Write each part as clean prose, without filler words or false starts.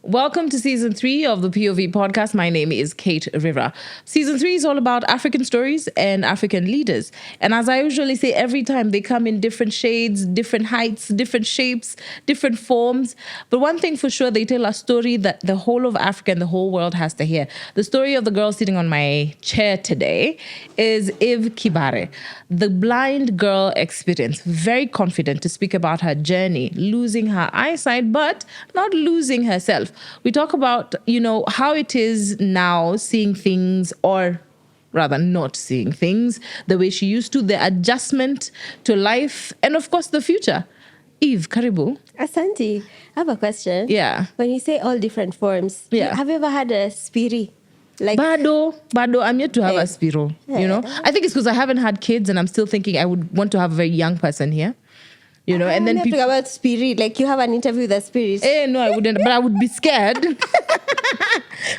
Welcome to season 3 of the POV Podcast. My name is Kate Rivera. Season 3 is all about African stories and African leaders. And as I usually say, every time they come in different shades, different heights, different shapes, different forms. But one thing for sure, they tell a story that the whole of Africa and the whole world has to hear. The story of the girl sitting on my chair today is Eve Kabiru, the blind girl experience. Very confident to speak about her journey, losing her eyesight, but not losing herself. We talk about, how it is now seeing things, or rather not seeing things the way she used to, the adjustment to life, and of course the future. Eve, karibu. Asante, I have a question. Yeah. When you say all different forms, have you ever had a spiri? Like Bado, I'm yet to have a spiro, I think it's because I haven't had kids and I'm still thinking I would want to have a very young person here. And then people talk about spirit, like you have an interview with a spirit. No, I wouldn't, but I would be scared. Because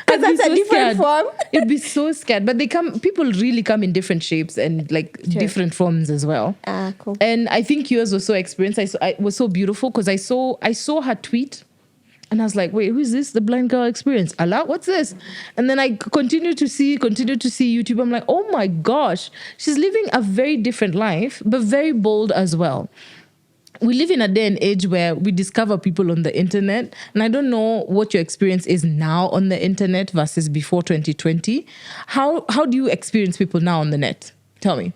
that's a different form. It'd be so scared. But people really come in different shapes and different forms as well. Cool. And I think yours was so experienced. I was so beautiful because I saw her tweet. And I was like, wait, who is this? The blind girl experience. Allah, what's this? And then I continue to see YouTube. I'm like, oh my gosh, she's living a very different life, but very bold as well. We live in a day and age where we discover people on the internet. And I don't know what your experience is now on the internet versus before 2020. How do you experience people now on the net? Tell me.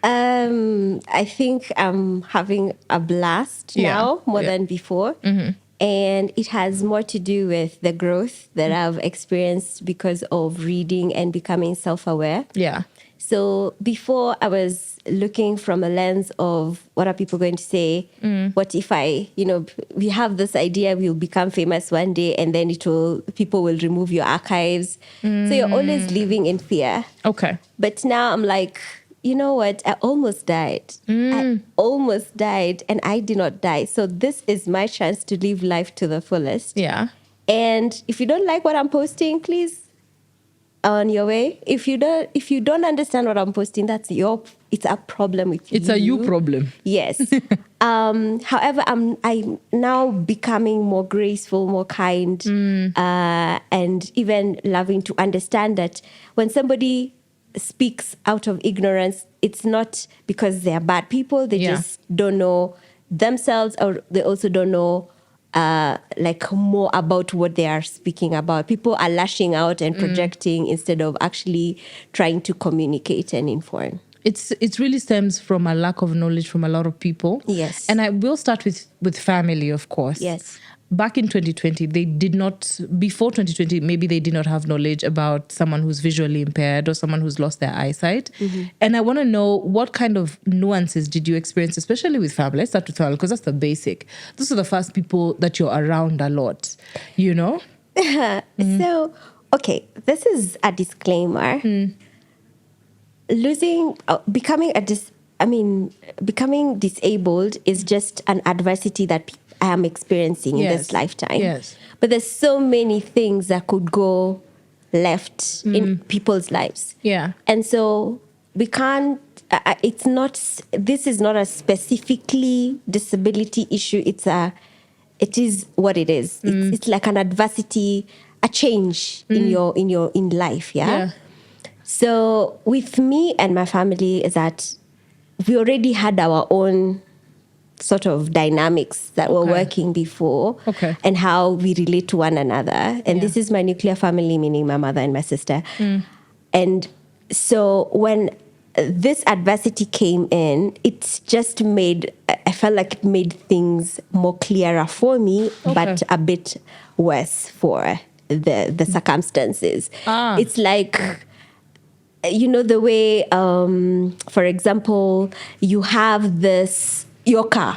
I think I'm having a blast now more than before. Mm-hmm. And it has more to do with the growth that I've experienced because of reading and becoming self-aware. Yeah. So before I was looking from a lens of what are people going to say? What if we have this idea we'll become famous one day and then people will remove your archives. So you're always living in fear. Okay. But now I'm like, you know what? I almost died. I almost died and I did not die. So this is my chance to live life to the fullest. Yeah. And if you don't like what I'm posting, please, on your way. If you don't understand what I'm posting, it's a problem with you. It's a you problem. Yes. However, I'm now becoming more graceful, more kind, and even loving to understand that when somebody speaks out of ignorance, it's not because they're bad people. They just don't know themselves, or they also don't know more about what they are speaking about. People are lashing out and projecting instead of actually trying to communicate and inform. It really stems from a lack of knowledge from a lot of people. Yes. And I will start with family, of course. Yes. Back in 2020, before 2020, maybe they did not have knowledge about someone who's visually impaired or someone who's lost their eyesight. Mm-hmm. And I want to know, what kind of nuances did you experience, especially with family? Let's start with family, because that's the basic. Those are the first people that you're around a lot, So, okay, this is a disclaimer. Becoming disabled is just an adversity that I am experiencing in this lifetime. Yes. But there's so many things that could go left in people's lives. Yeah. And so we can't, this is not a specifically disability issue. It is what it is. It's like an adversity, a change in life. Yeah. So with me and my family is that we already had our own sort of dynamics that were working before, and how we relate to one another. And this is my nuclear family, meaning my mother and my sister. And so when this adversity came in, it just I felt like it made things more clearer for me, but a bit worse for the circumstances. It's like, the way, for example, you have your car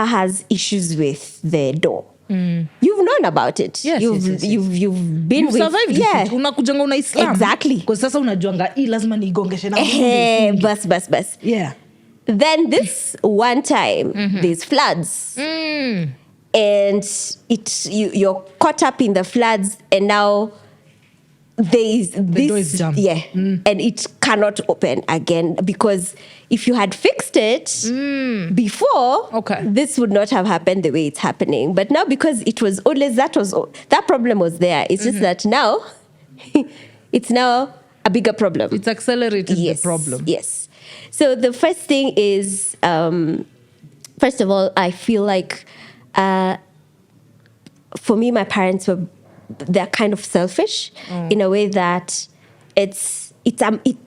has issues with the door. You've known about it. Yes, you've been with, survived it. Unakujanga una Islam. Exactly. Because sasa unajuanga lazima nigongeshe na bus. Yeah. Then this one time there's floods. And you're caught up in the floods, and now there is this, door is jammed. and it cannot open again, because if you had fixed it before, this would not have happened the way it's happening. But now, because it was always that problem was there, it's just that now it's now a bigger problem. It's accelerated the problem. Yes. So the first thing is, first of all, I feel like for me, my parents they're kind of selfish in a way that it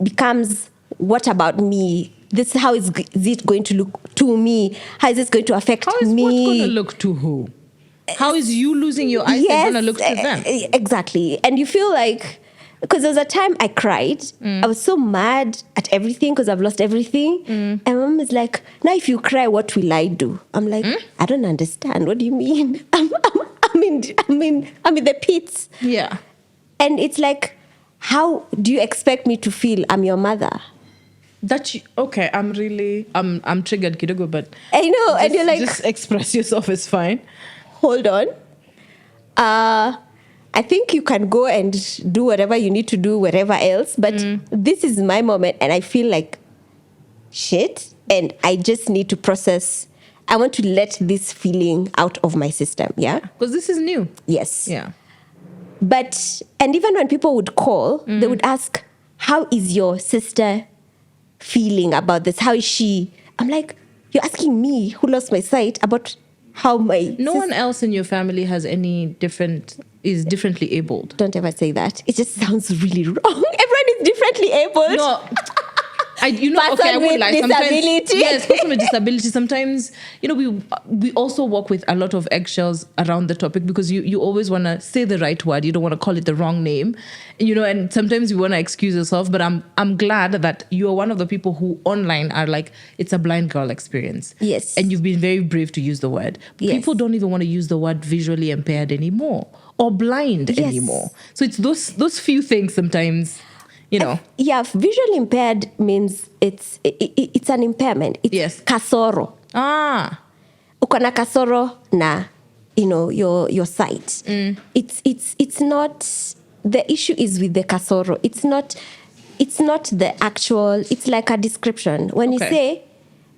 becomes, what about me? This, how is it going to look to me? How is this going to affect me? How is what going to look to who? How is you losing your eyesight going to look to them? Exactly. And you feel like, because there was a time I cried. I was so mad at everything because I've lost everything. And mom is like, now if you cry, what will I do? I'm like, I don't understand. What do you mean? I'm in the pits. Yeah. And it's like, how do you expect me to feel? I'm your mother. Okay, I'm triggered, Kidogo, but I know, and you're like, just express yourself is fine. Hold on. I think you can go and do whatever you need to do, wherever else, but this is my moment, and I feel like shit, and I just need to process. I want to let this feeling out of my system, yeah? Because this is new. Yes. Yeah. But, and even when people would call, they would ask, how is your sister feeling about this? How is she? I'm like, you're asking me, who lost my sight, about how my... No one else in your family is differently abled. Don't ever say that. It just sounds really wrong. Everyone is differently abled. No. I Person won't lie. disability. Yes, person with disability. Sometimes, we also walk with a lot of eggshells around the topic, because you always want to say the right word. You don't want to call it the wrong name, and sometimes you want to excuse yourself. But I'm glad that you are one of the people who online are like, it's a blind girl experience. Yes. And you've been very brave to use the word. Yes. People don't even want to use the word visually impaired anymore, or blind anymore. So it's those few things sometimes. Yeah, visually impaired means it's an impairment. It's kasoro. Uko na kasoro na, your sight. It's not, the issue is with the kasoro. It's not the actual, it's like a description. When you say,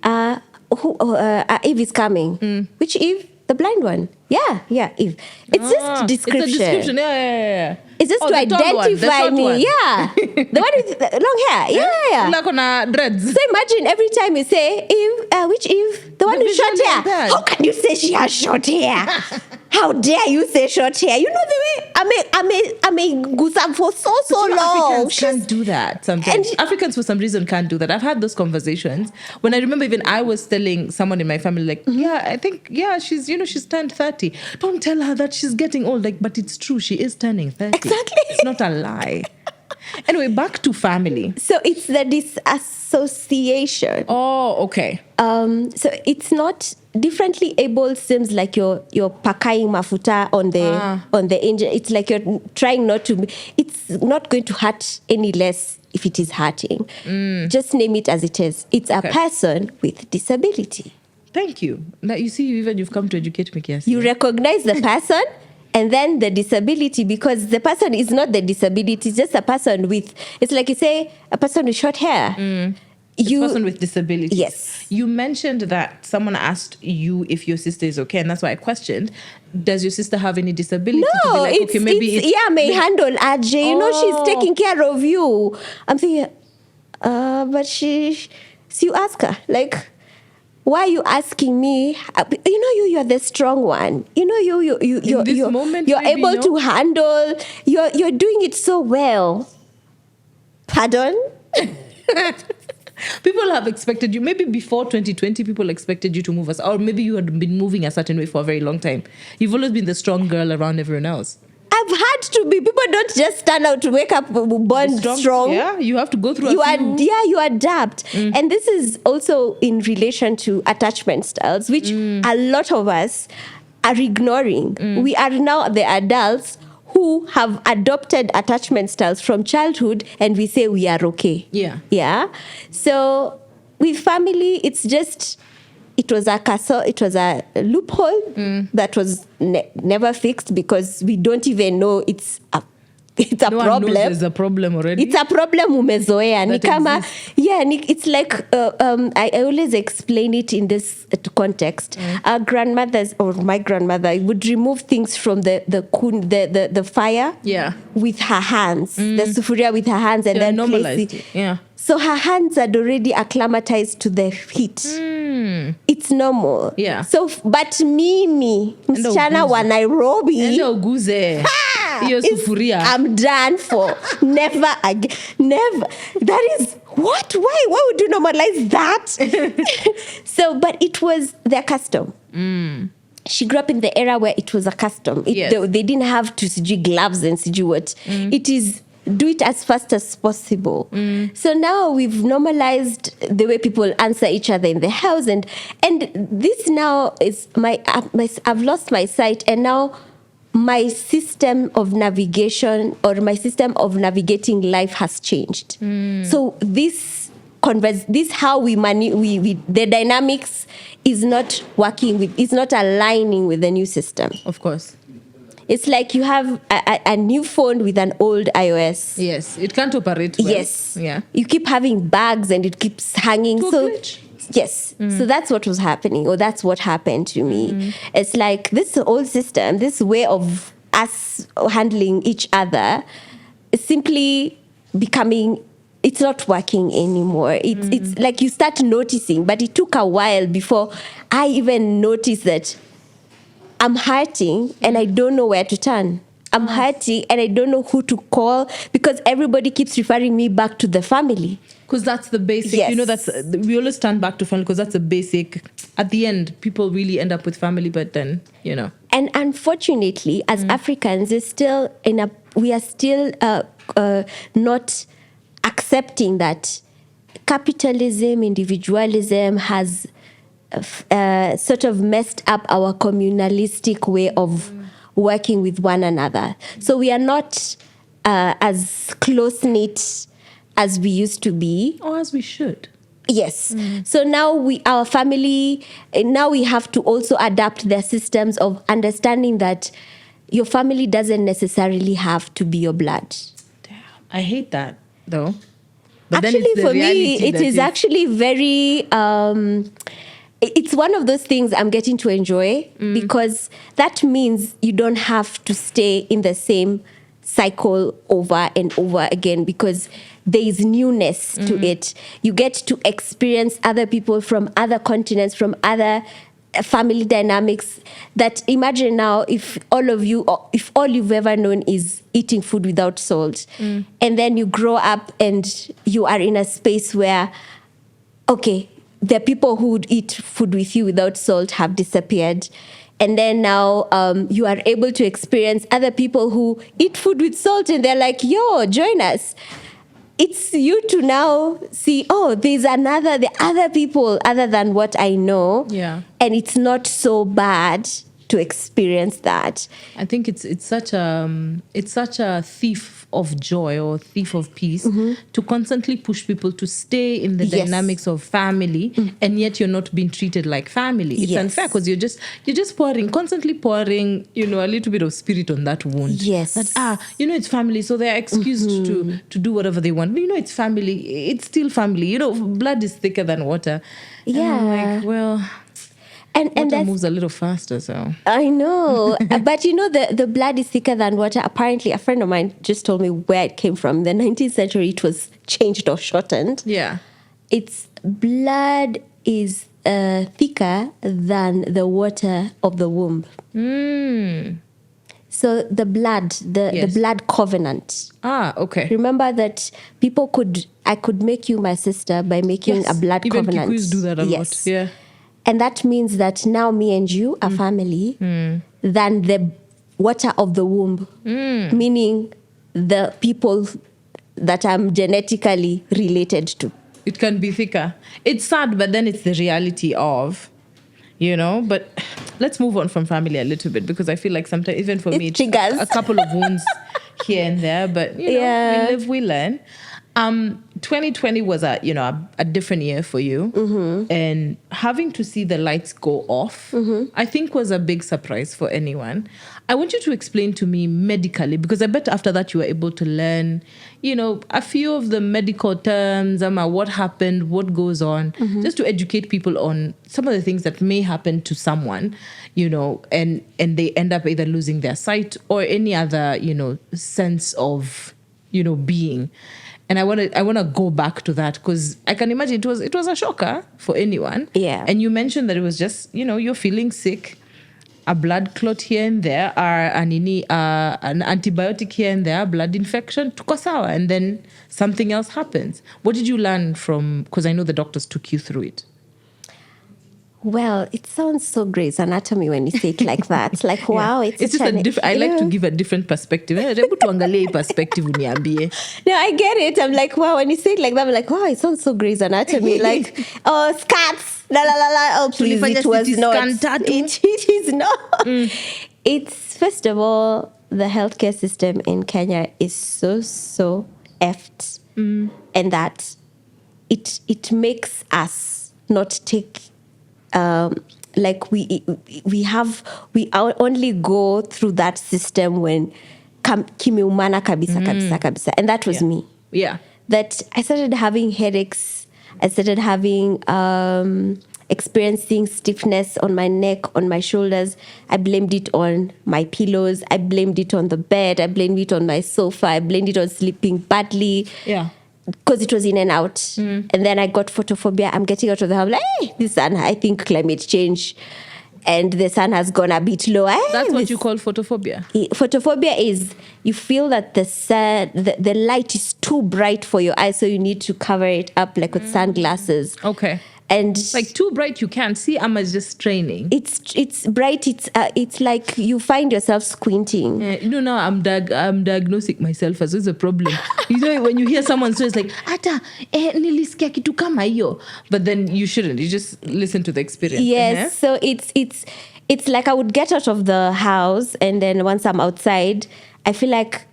Eve is coming. Which Eve? The blind one. Yeah, Eve. It's just description. It's a description. Yeah. It's just to identify me. One. Yeah. The one with the long hair. Yeah. Like on dreads. So imagine every time you say, Eve, which Eve? The one with short hair. How can you say she has short hair? How dare you say short hair? You know the way I may gusa for so long. Africans can't do that sometimes. And Africans for some reason can't do that. I've had those conversations. When I remember even I was telling someone in my family, like, I think, she's, she's turned 30. Don't tell her that she's getting old. Like, but it's true, she is turning 30. Exactly. It's not a lie. Anyway, back to family. So it's the disassociation. Oh, okay. So it's not differently able. Seems like you're pakaing mafuta on the engine. It's like you're trying not to. It's not going to hurt any less if it is hurting. Just name it as it is. It's a person with disability. Thank you. Now you see, you've come to educate me, Kiasi. You recognize the person. And then the disability, because the person is not the disability, it's just a person with, it's like you say, a person with short hair. Person with disability. Yes. You mentioned that someone asked you if your sister is okay, and that's why I questioned, does your sister have any disability? No, to be like, may handle Ajay. She's taking care of you. I'm thinking, but you ask her, like, why are you asking me? You're the strong one. You're able to handle. You're doing it so well. Pardon? People have expected you, maybe before 2020, people expected you to move us, or maybe you had been moving a certain way for a very long time. You've always been the strong girl around everyone else. I've had to be. People don't just turn out to wake up born strong. Yeah, you have to go through you adapt. And this is also in relation to attachment styles, which a lot of us are ignoring. We are now the adults who have adopted attachment styles from childhood, and we say we are okay. Yeah. So with family, it's just, it was a loophole that was never fixed, because we don't even know it's it's a no problem. one knows there's a problem already. It's a problem umezoea. Ni That kama, exists. yeah, it's like, I always explain it in this context. Our grandmothers, or my grandmother, would remove things from the fire Yeah. with her hands, the sufuria with her hands, and Yeah, then place normalized it. it. Yeah. So her hands had already acclimatized to the heat. It's normal. Yeah. So, but mimi, msichana wa Nairobi, Enda uguze hiyo is- sufuria. I'm done for. Never again. Never. That is what? Why? Why would you normalize that? So, but it was their custom. She grew up in the era where it was a custom. Yes. They didn't have to sijui gloves and sijui what. It is do it as fast as possible. So now we've normalized the way people answer each other in the house, and this now is I've lost my sight, and now my system of navigation or my system of navigating life has changed. So this how we the dynamics is not working with, is not aligning with the new system. Of course. It's like you have a new phone with an old iOS. Yes. It can't operate well. Yes. Yeah. You keep having bags and it keeps hanging. To a So glitch. yes. So that's what was happening, or that's what happened to me. It's like this old system, this way of us handling each other is simply becoming, it's not working anymore. It's like you start noticing, but it took a while before I even noticed that I'm hurting and I don't know where to turn. I'm hurting and I don't know who to call, because everybody keeps referring me back to the family. Because that's the basic, Yes. you know, we always turn back to family because that's the basic. At the end, people really end up with family, but then, you know. And unfortunately, as Africans, we are still not accepting that capitalism, individualism has sort of messed up our communalistic way of working with one another. So we are not as close-knit as we used to be. Or as we should. Yes. So now our family, now we have to also adapt their systems of understanding that your family doesn't necessarily have to be your blood. Damn. I hate that, though. But then Actually, it's the for me, reality it that is actually very... it's one of those things I'm getting to enjoy, because that means you don't have to stay in the same cycle over and over again, because there is newness to it. You get to experience other people from other continents, from other family dynamics. That imagine now if all you've ever known is eating food without salt, and then you grow up and you are in a space where, okay, the people who would eat food with you without salt have disappeared. And then now you are able to experience other people who eat food with salt, and they're like, yo, join us. It's you to now see, oh, there's the other people other than what I know. Yeah. And it's not so bad to experience that. I think it's such a thief of joy or thief of peace to constantly push people to stay in the Yes. dynamics of family, and yet you're not being treated like family. It's Yes. unfair because you're just constantly pouring, a little bit of spirit on that wound. Yes. That it's family, so they're excused to do whatever they want. But it's family. It's still family. Blood is thicker than water. And I'm Yeah. like, well, And water that's, moves a little faster, so. I know. But the blood is thicker than water. Apparently, a friend of mine just told me where it came from. In the 19th century, it was changed or shortened. Yeah. Its blood is thicker than the water of the womb. So the blood, the Yes. blood covenant. Okay. Remember that I could make you my sister by making a blood Even covenant. Kikuis do that a Yes. lot. Yeah. And that means that now me and you are family than the water of the womb. Meaning the people that I'm genetically related to. It can be thicker. It's sad, but then it's the reality of, but let's move on from family a little bit, because I feel like sometimes, even for me, It triggers. a couple of wounds here and there, but, Yeah. we live, we learn. 2020 was a different year for you, and having to see the lights go off, I think was a big surprise for anyone. I want you to explain to me medically, because I bet after that you were able to learn, a few of the medical terms, what happened, what goes on, just to educate people on some of the things that may happen to someone, and they end up either losing their sight or any other, sense of, being. And I want to go back to that, because I can imagine it was a shocker for anyone. Yeah. And you mentioned that it was just, you're feeling sick, a blood clot here and there, or an antibiotic here and there, blood infection, tuko sawa, and then something else happens. What did you learn from, because I know the doctors took you through it? Well, it sounds so Grey's Anatomy when you say it like that. Like, wow, it's just a different. I like to give a different perspective. Hebu tuangalie hii perspective uniambie. No, I get it. I'm like, wow, when you say it like that, I'm like, wow, it sounds so Grey's Anatomy. Like, oh, scats, la la la la. Oh, please, it was not. It is not. It's, first of all, the healthcare system in Kenya is so effed, and that it makes us not take. Like we only go through that system when kimeumana kabisa, and that was me. Yeah, that I started having headaches. I started having experiencing stiffness on my neck, on my shoulders. I blamed it on my pillows. I blamed it on the bed. I blamed it on my sofa. I blamed it on sleeping badly. Yeah. Because it was in and out. And then I got photophobia. I'm getting out of the house. Like, hey, this sun, I think climate change. And the sun has gone a bit low. That's what you call photophobia? Photophobia is you feel that the sun, the light is too bright for your eyes, so you need to cover it up like with sunglasses. Okay. And like too bright you can't see, it's just straining. It's bright. It's like you find yourself squinting. Now I'm diagnosing myself as a problem. When you hear someone say, it's like ata nilisikia kitu kama hiyo, but then you shouldn't. You just listen to the experience. Yes. So it's like I would get out of the house, and then once I'm outside, I feel like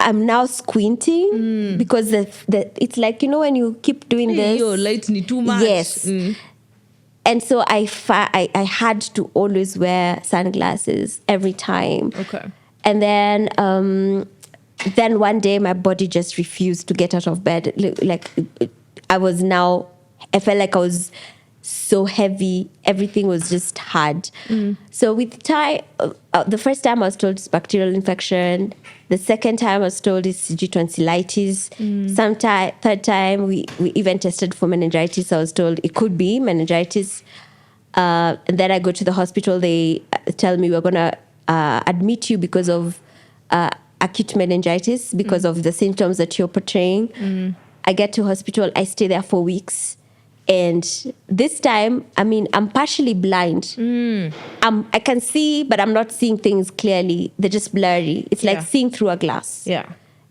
I'm now squinting because it's like, when you keep doing this. Your light need too much. Yes. And so I had to always wear sunglasses every time. Okay. And then one day my body just refused to get out of bed. Like I felt like I was so heavy. Everything was just hard. So with time, the first time I was told it's bacterial infection. The second time I was told it's tonsillitis. Third time we even tested for meningitis. I was told it could be meningitis. And then I go to the hospital. They tell me we're going to admit you because of acute meningitis, because of the symptoms that you're portraying. I get to hospital. I stay there for weeks. And this time, I'm partially blind. I can see, but I'm not seeing things clearly. They're just blurry. It's like seeing through a glass. Yeah.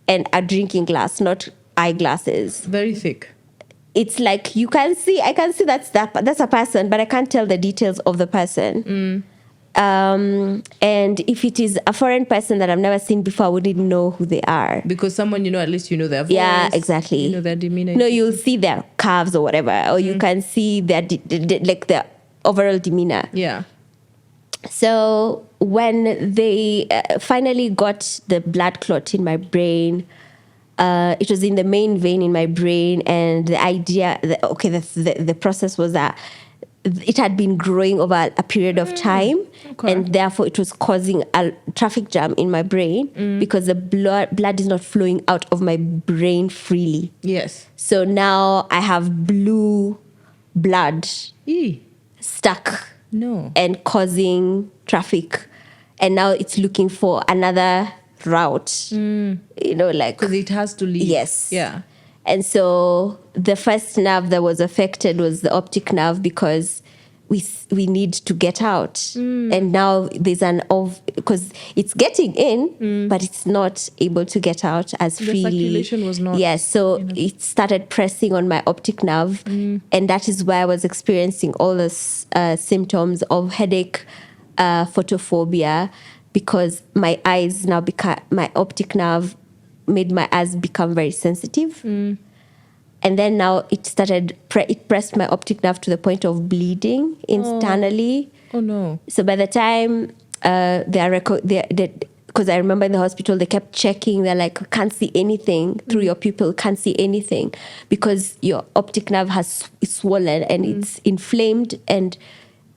And a drinking glass, not eyeglasses. Very thick. It's like I can see that's a person, but I can't tell the details of the person. And if it is a foreign person that I've never seen before, I wouldn't know who they are. Because someone, at least their voice. Yeah, exactly. You know their demeanor. No, you'll see their calves or whatever, or you can see their their overall demeanor. Yeah. So when they finally got the blood clot in my brain, it was in the main vein in my brain, and the idea, the process was that it had been growing over a period of time, and therefore it was causing a traffic jam in my brain because the blood is not flowing out of my brain freely. Yes. So now I have blue blood stuck and causing traffic, and now it's looking for another route. Because it has to leave. Yes. Yeah. And so the first nerve that was affected was the optic nerve, because we need to get out. And now there's because it's getting in, but it's not able to get out as freely. The circulation was not. Yes, so it started pressing on my optic nerve, and that is where I was experiencing all the symptoms of headache, photophobia, because my eyes now my optic nerve made my eyes become very sensitive. And then now it started, it pressed my optic nerve to the point of bleeding internally. Oh no. So by the time because I remember in the hospital, they kept checking. They're like, can't see anything through your pupil, can't see anything because your optic nerve is swollen and it's inflamed and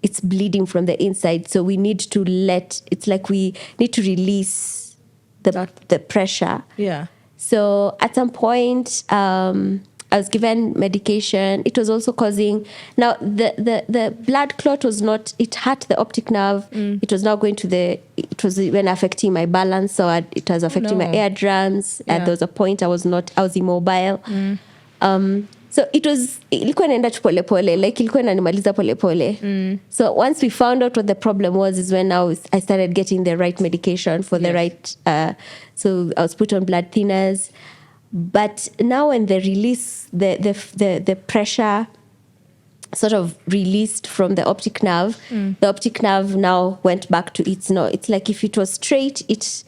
it's bleeding from the inside. So we need to we need to release the pressure. Yeah. So at some point, I was given medication. It was also causing, now the blood clot was not, it hurt the optic nerve. It was now going to it was even affecting my balance. So it was affecting my eardrums. Yeah. There was a point I was immobile. So ilikuwa inaenda tu pole pole, like ilikuwa inanimaliza pole pole. So once we found out what the problem was is when now I started getting the right medication for the right, so I was put on blood thinners. But now when they release the pressure sort of released from the optic nerve, the optic nerve now went back to its no. It's like if it was straight, it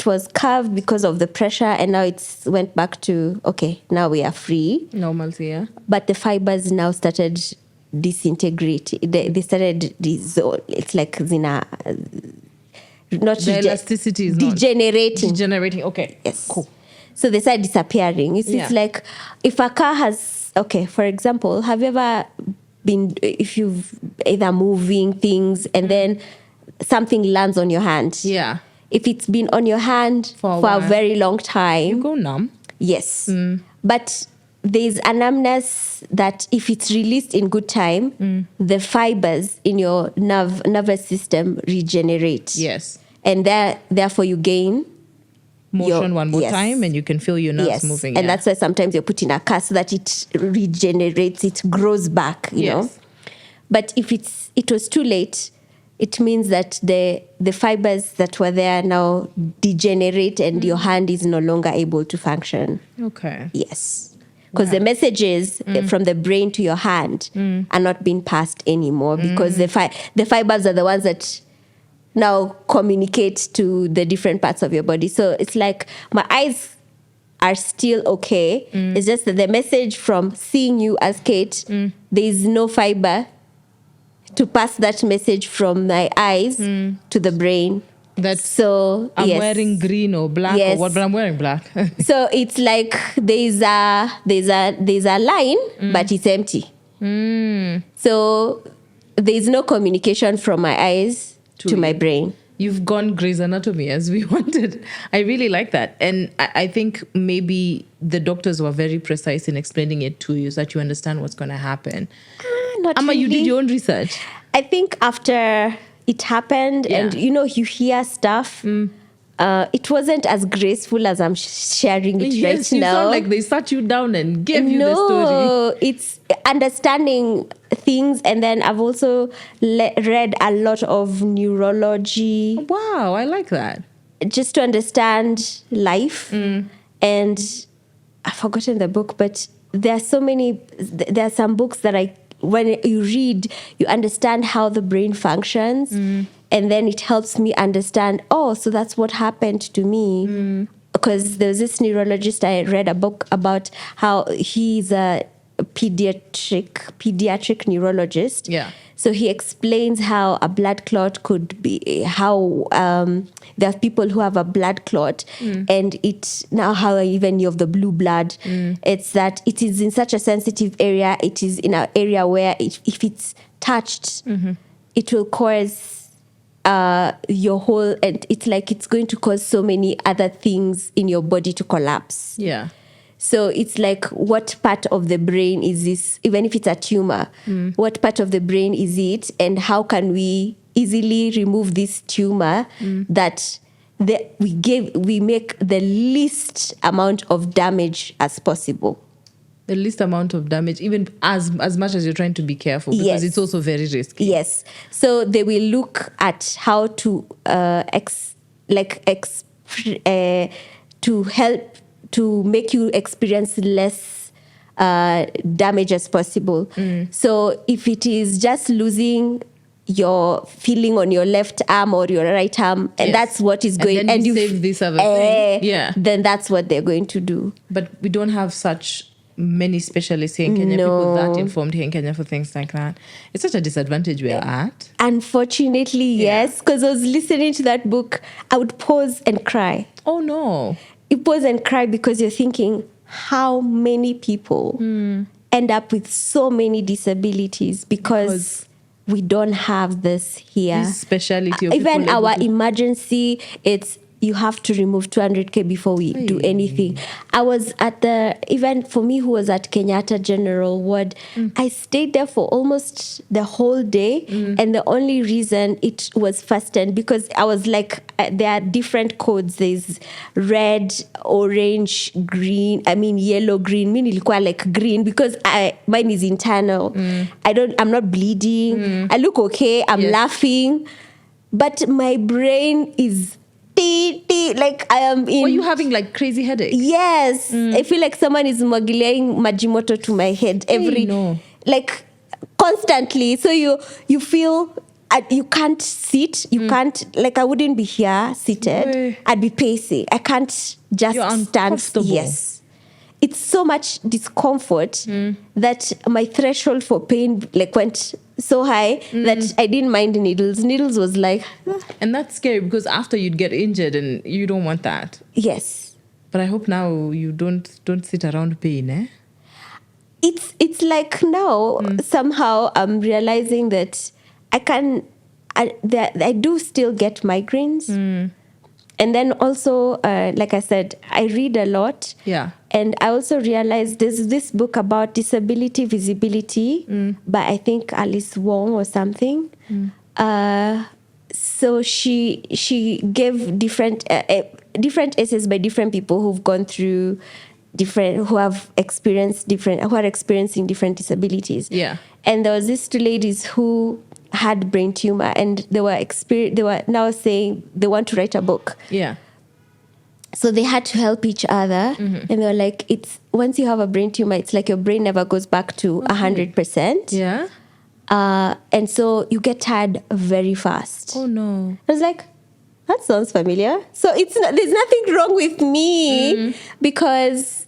was curved because of the pressure, and now it's went back to, okay, now we are free. Normalcy, yeah. But the fibers now started disintegrating. They started dissolve. It's like zina. Not the elasticity is degenerating. Degenerating. Okay. Yes. Cool. So they start disappearing. It's like if a car has, okay, for example, have you ever been, if you've either moving things and then something lands on your hand? Yeah. If it's been on your hand for a very long time. You go numb. Yes. But there's a numbness that if it's released in good time, the fibers in your nervous system regenerate. Yes. And therefore you gain motion one more time, and you can feel your nerves moving. And that's why sometimes you're put in a cast so that it regenerates, it grows back, you know. But if it was too late, it means that the fibers that were there now degenerate and your hand is no longer able to function. Okay. Yes. Because the messages from the brain to your hand are not being passed anymore because the fibers are the ones that now communicate to the different parts of your body. So it's like my eyes are still okay. It's just that the message from seeing you as Kate, there is no fiber to pass that message from my eyes to the brain. So I'm wearing green or black or what, but I'm wearing black. So it's like there's a line, but it's empty. So there's no communication from my eyes to my brain. You've gone Grey's Anatomy as we wanted. I really like that. And I think maybe the doctors were very precise in explaining it to you so that you understand what's going to happen. Not Amma, really. you did your own research. I think after it happened and, you hear stuff, it wasn't as graceful as I'm sharing it right now. You sound like they sat you down and gave you the story. No, it's understanding things. And then I've also read a lot of neurology. Wow, I like that. Just to understand life. And I've forgotten the book, but there are some books that when you read, you understand how the brain functions. And then it helps me understand, so that's what happened to me. Because there was this neurologist, I read a book about how he's a pediatric neurologist. Yeah. So he explains how a blood clot could be, how there are people who have a blood clot, and it's now how even you have the blue blood. It's that it is in such a sensitive area. It is in an area where if it's touched, it will cause your whole, and it's like it's going to cause so many other things in your body to collapse. Yeah. So it's like, what part of the brain is this? Even if it's a tumor, what part of the brain is it? And how can we easily remove this tumor that we make the least amount of damage as possible? The least amount of damage, even as much as you're trying to be careful, because it's also very risky. Yes. So they will look at how to to help to make you experience less damage as possible. So if it is just losing your feeling on your left arm or your right arm, and that's what is going, and you save this other thing, then that's what they're going to do. But we don't have such many specialists here in Kenya, people No. that informed here in Kenya for things like that. It's such a disadvantage we're at. Unfortunately, yes. Because I was listening to that book, I would pause and cry. Oh no. You pause and cry because you're thinking, how many people end up with so many disabilities because we don't have this here. This specialty of Even people able our to- emergency, it's you have to remove 200K before we do anything. I was at even for me who was at Kenyatta General Ward, I stayed there for almost the whole day. And the only reason it was fastened, because I was like, there are different codes. There's red, orange, green, yellow, green. Me nilikuwa like green because mine is internal. I'm not bleeding. I look okay. I'm laughing. But my brain is like I am in. Were you having like crazy headaches? Yes, I feel like someone is mugileaing majimoto to my head like constantly. So you feel you can't sit. You can't, like I wouldn't be here seated. Hey. I'd be pacing. I can't just You're stand. uncomfortable. Yes, it's so much discomfort that my threshold for pain like went so high that I didn't mind needles. Needles was like, And that's scary because after you'd get injured and you don't want that. yes. But I hope now you don't sit around pain, eh? It's like now somehow I'm realizing that I do still get migraines. And then also, like I said, I read a lot. Yeah. And I also realized there's this book about disability visibility by, I think, Alice Wong or something. So she gave different essays by different people who've gone through who are experiencing different disabilities. Yeah. And there was these two ladies who had brain tumor, and they were now saying they want to write a book. Yeah. So they had to help each other, and they were like, "It's once you have a brain tumor, it's like your brain never goes back to 100%." Yeah. And so you get tired very fast. Oh no. I was like, that sounds familiar. So there's nothing wrong with me because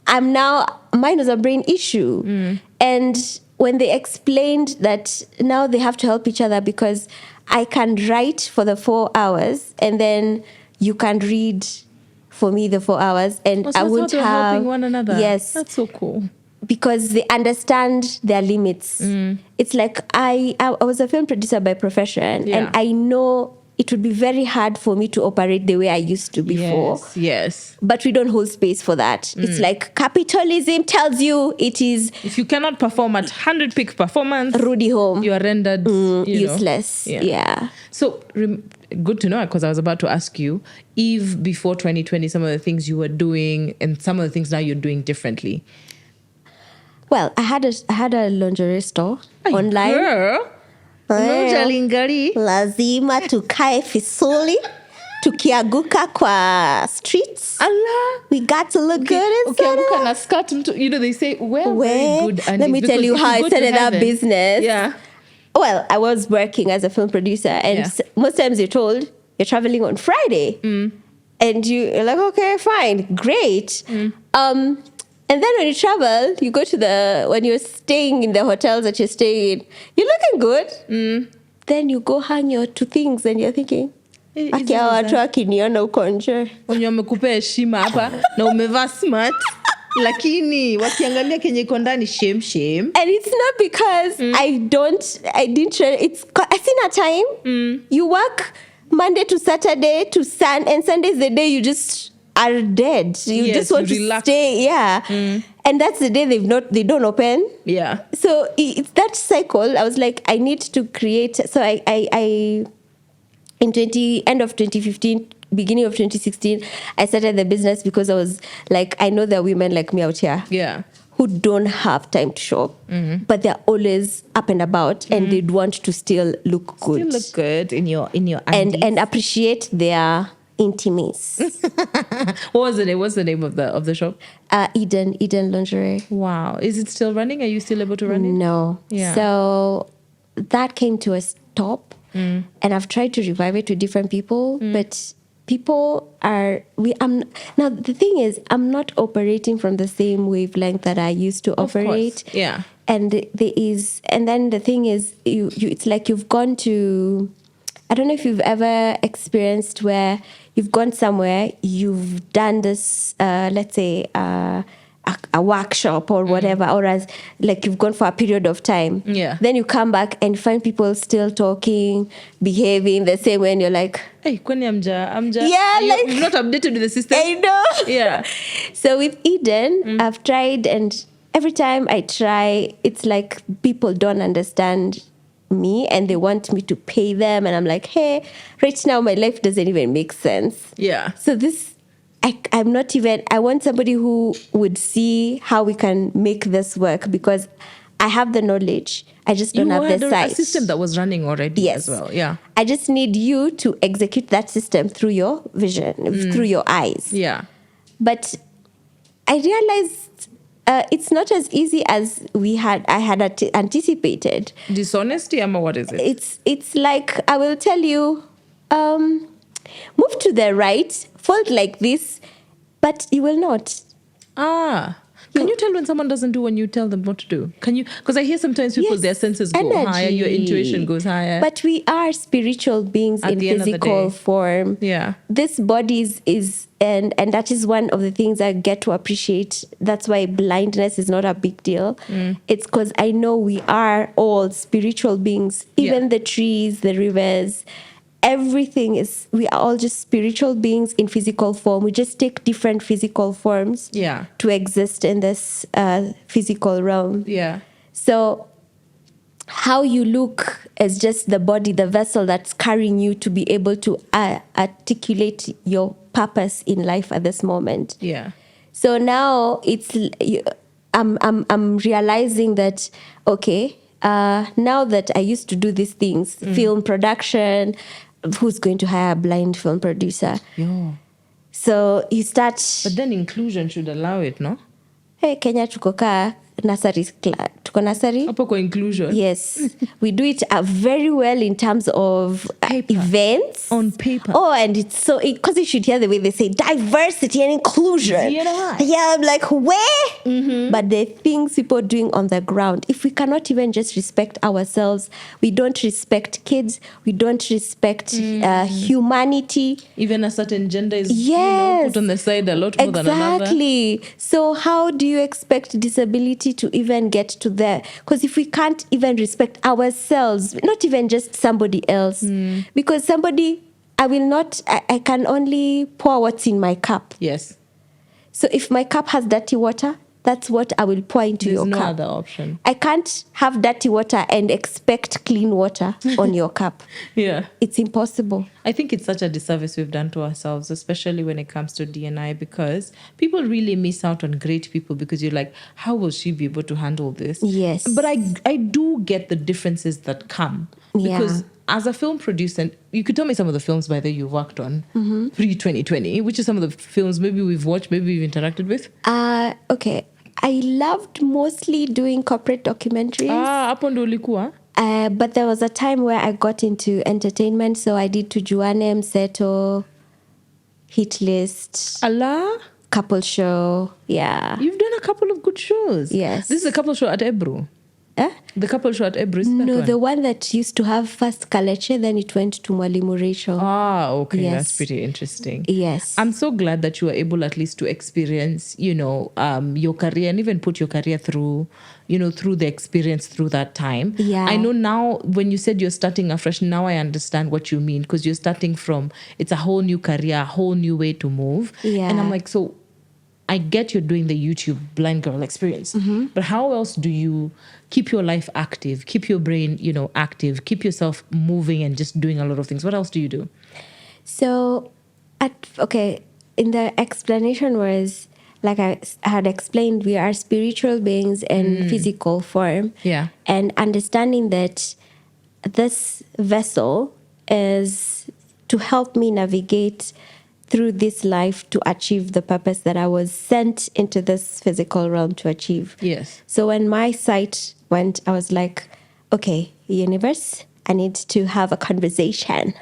mine was a brain issue. And when they explained that now they have to help each other because I can write for the 4 hours and then you can read for me the 4 hours, and So I that's won't how they're have helping one another. Yes, That's so cool. because they understand their limits. It's like I was a film producer by profession, and I know it would be very hard for me to operate the way I used to before. Yes. But we don't hold space for that. It's like capitalism tells you it is If you cannot perform at 100 peak performance, Rudy home. you are rendered Useless. Yeah. So good to know, because I was about to ask you, Eve, before 2020, some of the things you were doing and some of the things now you're doing differently. Well, I had a lingerie store online. Girl, Ngari. Lazima tukae fisuli tukiaguka kwa streets. Allah. We got to look good Okay, inside. aguka na skirt mtu, they say we're very good. Let me tell you how I started that business. Yeah. Well, I was working as a film producer, and most times you're told you're traveling on Friday. And you're like, okay, fine, great. And then when you travel, you go to when you're staying in the hotels that you're staying in, you're looking good. Then you go hang your two things and you're thinking, akia watu wakiniona huko nje. Wenye wamekupea heshima hapa na umevaa smart, lakini wakiangalia kenye iko ndani shame. And it's not because I didn't try. I seen a time you work Monday to Saturday and Sunday is the day you just are dead. You just want to relax. stay. Yeah. And that's the day they don't open. Yeah. So it's that cycle. I was like, I need to create. So I in end of 2015, beginning of 2016, I started the business because I was like, I know there are women like me out here. Yeah. Who don't have time to shop, but they're always up and about, and they'd want to still look good. Still look good in your and appreciate their intimacies. What was the name? What's the name of the shop? Eden Lingerie. Wow. Is it still running? Are you still able to run it? No. Yeah. So that came to a stop, and I've tried to revive it to different people, but people are now the thing is, I'm not operating from the same wavelength that I used to Of course. operate. Yeah. And then the thing is, you it's like you've gone to, I don't know if you've ever experienced where you've gone somewhere, you've done this, let's say, a workshop or whatever, or as like you've gone for a period of time. Yeah. Then you come back and find people still talking, behaving the same way, and you're like, Hey, kwani amja. Yeah, like- You've not updated with the system. I know. Yeah. So with Eden, I've tried, and every time I try, it's like people don't understand me and they want me to pay them. And I'm like, hey, right now my life doesn't even make sense. Yeah. So this, I'm not even, I want somebody who would see how we can make this work, because I have the knowledge. I just don't have had the a sight. system that was running already Yes. as well. Yeah. I just need you to execute that system through your vision, through your eyes. Yeah. But I realized it's not as easy as I had anticipated. Dishonesty, ama what is it? It's like, I will tell you, move to the right, fold like this, but you will not. Can you tell when someone doesn't do when you tell them what to do? Can you? Because I hear sometimes people, Yes, their senses go energy. higher, your intuition goes higher. But we are spiritual beings At in the end of the physical day. form. Yeah. This body is and that is one of the things I get to appreciate. That's why blindness is not a big deal. It's because I know we are all spiritual beings. Even Yeah. the trees, the rivers, everything is, we are all just spiritual beings in physical form. We just take different physical forms Yeah. to exist in this physical realm. Yeah. So how you look is just the body, the vessel that's carrying you to be able to articulate your purpose in life at this moment. Yeah. So now I'm realizing that, okay, now that I used to do these things, film production, who's going to hire a blind film producer? Yeah. So you start, But then inclusion should allow it, no? hey, Kenya tuko ka nursery, tuko nursery. Hapo kwa inclusion. Yes, we do it very well in terms of Paper. events. On paper. Oh, and it's so, because you should hear the way they say diversity and inclusion. D&I. Yeah, I'm like, where? But the things people are doing on the ground, if we cannot even just respect ourselves, we don't respect kids, we don't respect humanity. Even a certain gender is Yes. put on the side a lot more than another. Exactly. So how do you expect disability to even get to there? Because if we can't even respect ourselves, not even just somebody else, because somebody, I can only pour what's in my cup. Yes. So if my cup has dirty water, that's what I will pour into There's your no cup. other option. I can't have dirty water and expect clean water on your cup. Yeah. It's impossible. I think it's such a disservice we've done to ourselves, especially when it comes to D&I, because people really miss out on great people because you're like, how will she be able to handle this? Yes. But I do get the differences that come. Yeah. Because as a film producer, you could tell me some of the films by the you worked on pre-2020, which are some of the films maybe we've watched, maybe we've interacted with. Okay. I loved mostly doing corporate documentaries. Hapo ndo ulikuwa? But there was a time where I got into entertainment, so I did Tujuane, Mseto, Hit List, Allah, Couple Show. Yeah. you've done a couple of good shows. Yes. This is a couple show at Ebru. Eh? The couple show at Ebru, is that No, one? the one that used to have first Kaleche, then it went to Mwalimu Rachel. Okay, Yes. that's pretty interesting. Yes. I'm so glad that you were able at least to experience, your career and even put your career through, through the experience through that time. Yeah. I know now when you said you're starting afresh, now I understand what you mean, because you're starting from, it's a whole new career, a whole new way to move. Yeah. And I'm like, so I get you're doing the YouTube blind girl experience, but how else do you keep your life active, keep your brain, active, keep yourself moving and just doing a lot of things? What else do you do? So, in the explanation was, like I had explained, we are spiritual beings in physical form. Yeah. And understanding that this vessel is to help me navigate through this life to achieve the purpose that I was sent into this physical realm to achieve. Yes. So when my sight went, I was like, okay, universe, I need to have a conversation.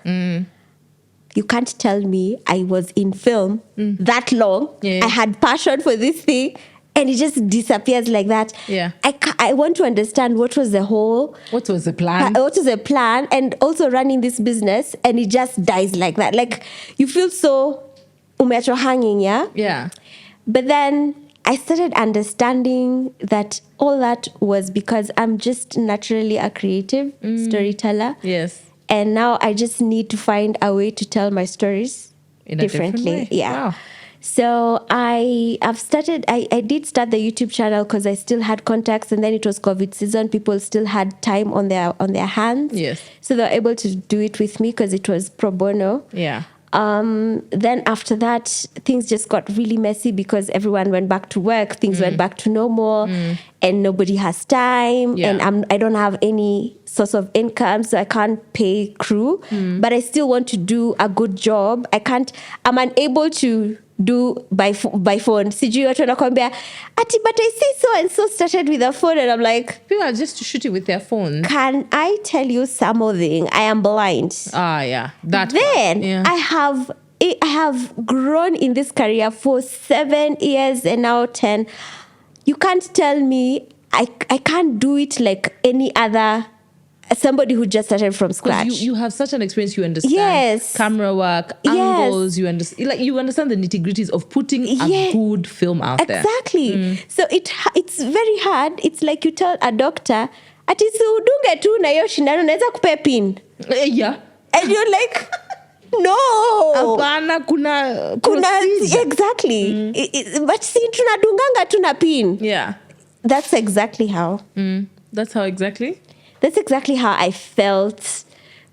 you can't tell me I was in film that long. Yeah. I had passion for this thing, and it just disappears like that. Yeah. I want to understand what was the What was the plan? what was the plan, and also running this business, and it just dies like that. Like, you feel so umeachwa hanging, yeah? Yeah. But then I started understanding that all that was because I'm just naturally a creative storyteller. Yes. And now I just need to find a way to tell my stories In a different way. Yeah. Wow. So I did start the YouTube channel because I still had contacts, and then it was COVID season. People still had time on their hands. Yes. So they were able to do it with me because it was pro bono. Yeah. Then after that, things just got really messy because everyone went back to work. Things went back to normal, and nobody has time. Yeah. And I don't have any source of income, so I can't pay crew. But I still want to do a good job. I'm unable to do by phone. Sijui watu wanakwambia, ati, but I see so and so started with a phone, and I'm like, People are just shooting with their phones. can I tell you something? I am blind. Yeah. That Then part. Yeah. I have grown in this career for 7 years and now 10. You can't tell me I can't do it like any other somebody who just started from scratch. You have such an experience. You understand Yes. camera work, Yes. angles. You understand the nitty gritties of putting a good film out there. Exactly. So it's very hard. It's like you tell a doctor, ati si udunge tu na hiyo shindano naweza kupea pin. Yeah. And you're like, no. Hapana, kuna procedure. Exactly. But si tunadunganga tu na pin. Yeah. That's exactly how. That's how exactly. That's exactly how I felt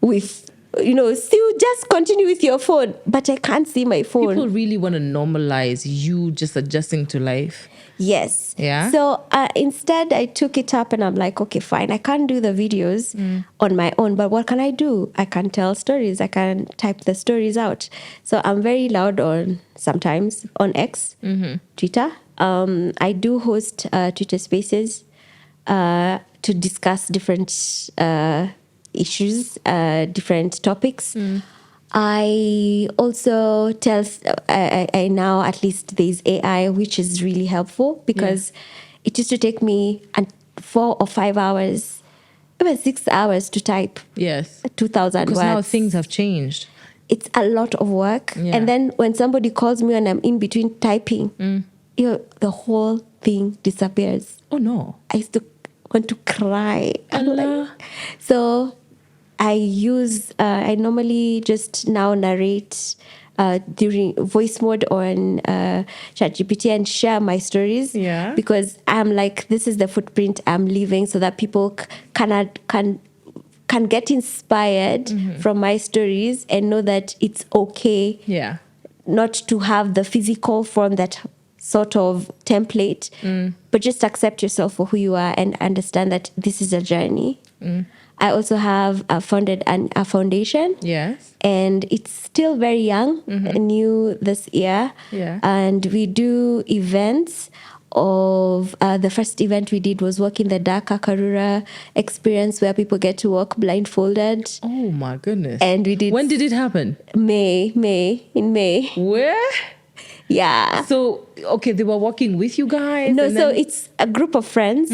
with, still just continue with your phone, but I can't see my phone. People really want to normalize you just adjusting to life. Yes. Yeah. So instead, I took it up and I'm like, okay, fine. I can't do the videos on my own, but what can I do? I can tell stories. I can type the stories out. So I'm very loud sometimes on X, Twitter. I do host Twitter Spaces to discuss different issues, different topics. I also tell, I now at least there's AI, which is really helpful because it used to take me 4 or 5 hours, even 6 hours to type. Yes. 2,000 words. Because now things have changed. It's a lot of work. Yeah. And then when somebody calls me and I'm in between typing, the whole thing disappears. Oh, no. I used to want to cry. Allah. So I normally just now narrate during voice mode on ChatGPT and share my stories. Yeah. Because I'm like, this is the footprint I'm leaving so that people can get inspired from my stories and know that it's okay Yeah. not to have the physical form, that sort of template, but just accept yourself for who you are and understand that this is a journey. I also have founded a foundation. Yes. And it's still very young, new this year. Yeah. And we do events of the first event we did was Walk in the Dark, a Karura experience where people get to walk blindfolded. Oh, my goodness. And we did... When did it happen? in May. Where? Yeah. So, okay, they were walking with you guys? No, and so then- it's a group of friends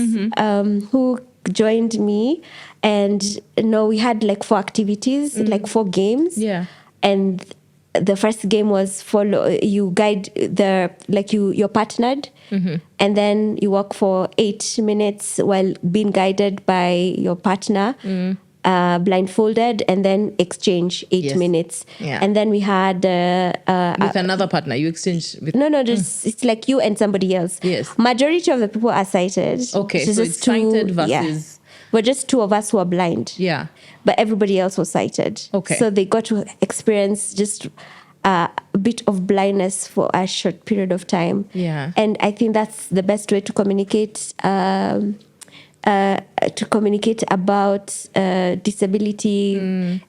who joined me, and we had like 4 activities, like 4 games. Yeah. And the first game was you guide you're partnered, and then you walk for 8 minutes while being guided by your partner, blindfolded, and then exchange 8 Yes. minutes. Yeah. And then we had with another partner, you exchanged with... no, just it's like you and somebody else. Yes. Majority of the people are sighted. Okay, So so just it's sighted versus... Yeah. But just 2 of us who are blind. Yeah. But everybody else was sighted. Okay. So they got to experience just a bit of blindness for a short period of time. Yeah. And I think that's the best way to communicate about disability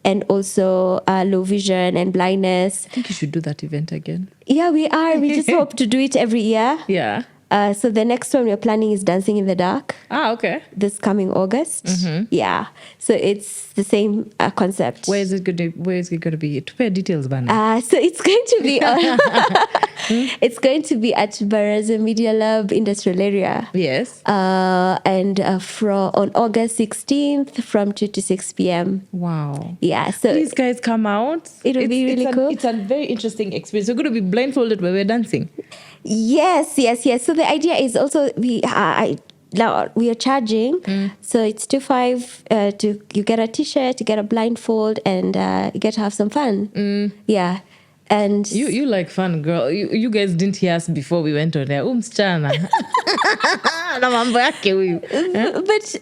and also low vision and blindness. I think you should do that event again. Yeah, we are. We just hope to do it every year. Yeah. So the next one we're planning is Dancing in the Dark. Okay. This coming August. Yeah. So it's the same concept. Where is it going to be? To pay details, Bana. So it's going to be it's going to be at Baraza Media Lab Industrial Area. Yes. And on August 16th from 2 to 6 p.m. Wow. Yeah. So these guys come out. It'll be really cool. It's a very interesting experience. We're going to be blindfolded while we're dancing. Yes. So the idea is also now we are charging, so it's 2.5 you get a t-shirt, you get a blindfold, and you get to have some fun. Yeah. And you like fun, girl. You guys didn't hear us before we went on there. Msichana. But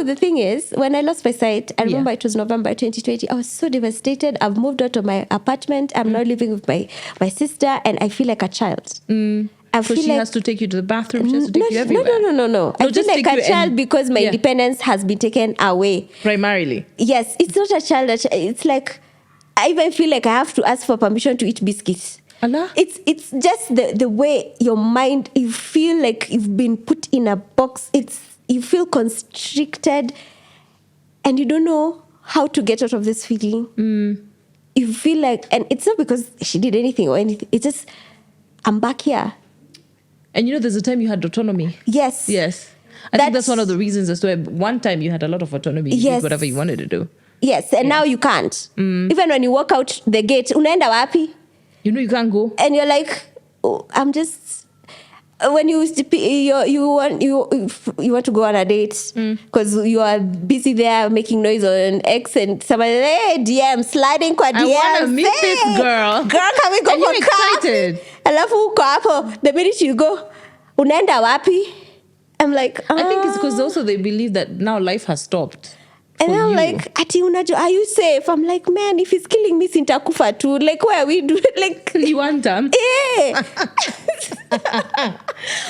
the thing is, when I lost my sight, I remember it was November 2020. I was so devastated. I've moved out of my apartment. I'm now living with my sister, and I feel like a child. So she has to take you to the bathroom. She has to take you everywhere. No. I feel like a child because my independence has been taken away. Primarily. Yes, it's not a child. It's like I even feel like I have to ask for permission to eat biscuits. Allah? It's just the way your mind, you feel like you've been put in a box. You feel constricted and you don't know how to get out of this feeling. You feel like, and it's not because she did anything or anything. It's just, I'm back here. And there's a time you had autonomy. Yes. I think that's one of the reasons as to one time you had a lot of autonomy. You did whatever you wanted to do. Yes, and now you can't. Even when you walk out the gate, unaenda wapi? You can't go. And you're like, I'm just. When you want to go on a date because you are busy there making noise on X and somebody, hey, DM, sliding kwa DM. I want to meet this girl. Girl, can we go and for you're excited. Alafu uko hapo, the minute you go, unaenda wapi? I'm like, I think it's because also they believe that now life has stopped. And I'm like, Ati unajo, are you safe? I'm like, man, if he's killing me, sintakufa too. Like, where are we doing? Like, you want them? Yeah.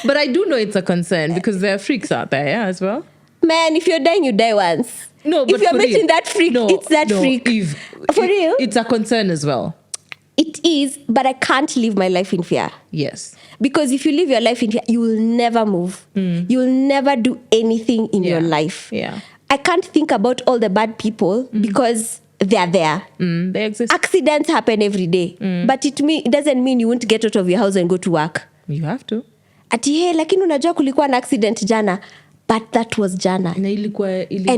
But I do know it's a concern because there are freaks out there, as well. Man, if you're dying, you die once. No, but if you're meeting that freak, it's that freak. Eve, for real? It's a concern as well. It is, but I can't live my life in fear. Yes. Because if you live your life in fear, you will never move. You will never do anything in your life. Yeah. I can't think about all the bad people because they are there. They exist. Accidents happen every day. But it doesn't mean you won't get out of your house and go to work. You have to. Ati hey, lakini unajua kulikuwa na accident jana. But that was jana. And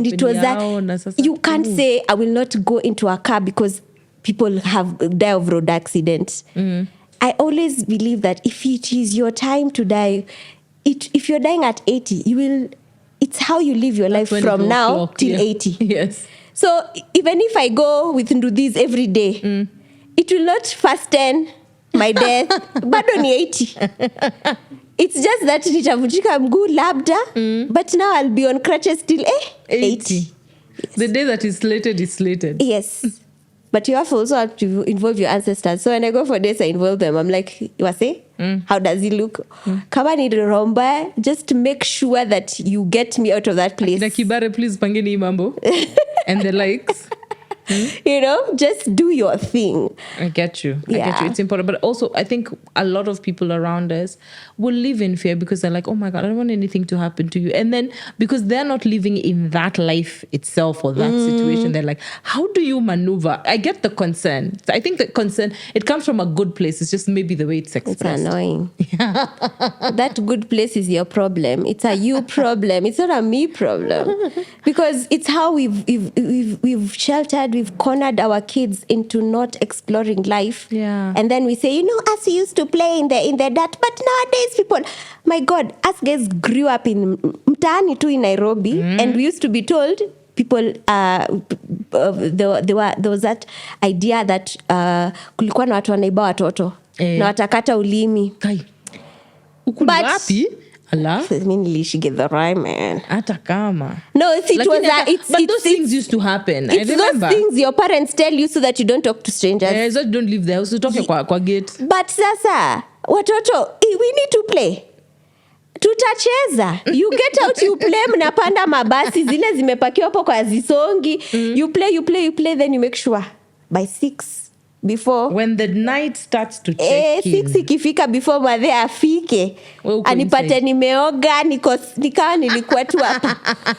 it was that. You can't say, I will not go into a car because people have died of road accidents. I always believe that if it is your time to die, if you're dying at 80, it's how you live your life from now till 80. Yes. So even if I go with Ndudis every day, it will not fasten my death, but only 80. It's just that nitavunjika mguu labda, but now I'll be on crutches till 80. Yes. The day that is slated is slated. Yes. But you also have to involve your ancestors. So when I go for this, I involve them. I'm like, Wase, how does he look? Kama ni romba, just make sure that you get me out of that place. Kibare, please pangeni mambo. And the likes. Just do your thing. I get you. It's important. But also, I think a lot of people around us will live in fear because they're like, oh my God, I don't want anything to happen to you. And then because they're not living in that life itself or that situation, they're like, how do you maneuver? I get the concern. I think the concern, it comes from a good place. It's just maybe the way it's expressed. It's annoying. That good place is your problem. It's a you problem. It's not a me problem. Because it's how we've sheltered, we've cornered our kids into not exploring life. Yeah. And then we say, us used to play in the dirt, but nowadays people, my God, us guys grew up in mtaani tu in Nairobi, and we used to be told people there was that idea that kulikuwa na watu wanaiba watoto na watakata ulimi. Kai. Wapi? Allah. I mean, she get the rhyme, man. Hata kama. No, but those things used to happen. It's those things your parents tell you so that you don't talk to strangers. Yeah, so you don't leave the house. You talk kwa gate. But sasa, watoto, we need to play. Tutacheza. You get out, you play, mnapanda mabasi, zile zimepakiwa hapo kwa zisongi. You play, then you make sure by 6 before when the night starts to check 6 ikifika before madhe afike Uko anipate inside. nimeoga nikawa nilikuwa tu hapa.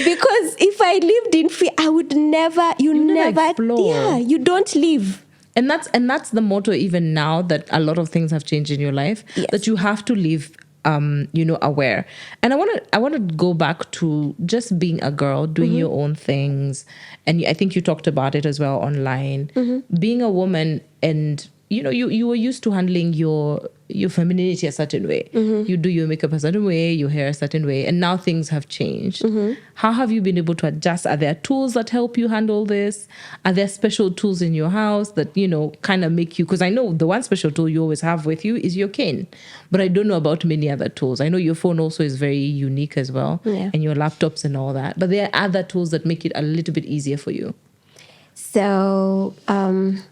Because if I lived in fear, I would never, you never explore. Yeah, you don't live. And that's the motto even now that a lot of things have changed in your life. Yes. That you have to live aware. And I want to go back to just being a girl, doing your own things. And I think you talked about it as well online. Being a woman, and you were used to handling your femininity a certain way. You do your makeup a certain way, your hair a certain way, and now things have changed. How have you been able to adjust? Are there tools that help you handle this? Are there special tools in your house that kind of make you, because I know the one special tool you always have with you is your cane, but I don't know about many other tools. I know your phone also is very unique as well, and your laptops and all that, but there are other tools that make it a little bit easier for you. So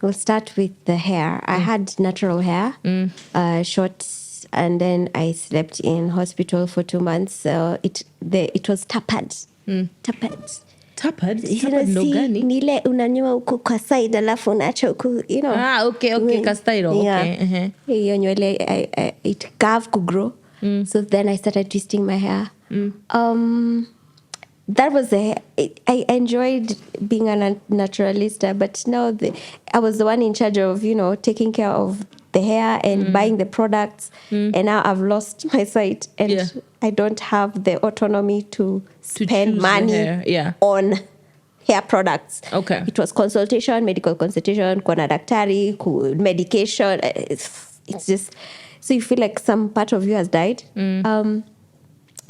we'll start with the hair. I had natural hair, short, and then I slept in hospital for 2 months. So it was tapered. Tapered. Tapered? Tapered no gani? Nile unanyoa huku kwa side alafu unacha huku, okay, kastairo. Okay. Hiyo nywele, it gave to grow. So then I started twisting my hair. That was I enjoyed being a naturalista, but now I was the one in charge of, taking care of the hair and buying the products. And now I've lost my sight, and I don't have the autonomy to spend money on hair products. Okay. It was consultation, medical consultation, kuna daktari, medication. It's just, so you feel like some part of you has died.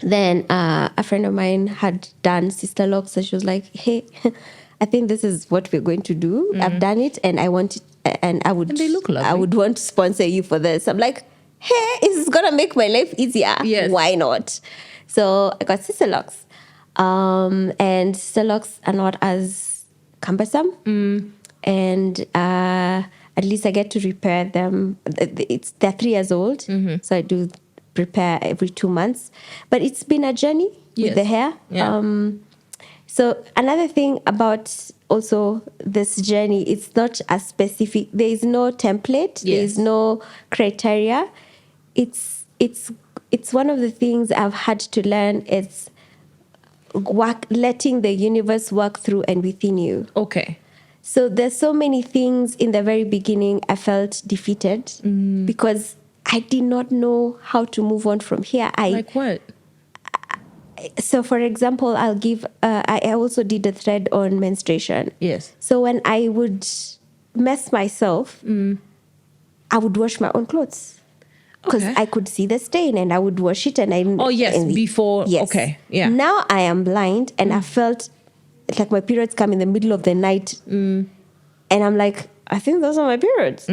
Then a friend of mine had done sister locks, so she was like, "Hey, I think this is what we're going to do. I've done it, and I want it, and I would. And they look lovely. I would want to sponsor you for this." I'm like, "Hey, this is gonna make my life easier. Yes. Why not?" So I got sister locks, and sister locks are not as cumbersome, and at least I get to repair them. They're 3 years old, so I do repair every 2 months, but it's been a journey with the hair. So another thing about also this journey, it's not as specific. There is no template. There is no criteria. It's one of the things I've had to learn. It's letting the universe work through and within you. Okay. So there's so many things in the very beginning I felt defeated because I did not know how to move on from here. Like what? So, for example, I'll give, I also did a thread on menstruation. Yes. So when I would mess myself, I would wash my own clothes. Because I could see the stain and I would wash it and I... Oh, yes, before... Yes. Okay, yeah. Now I am blind and I felt like my periods come in the middle of the night. And I'm like, I think those are my periods.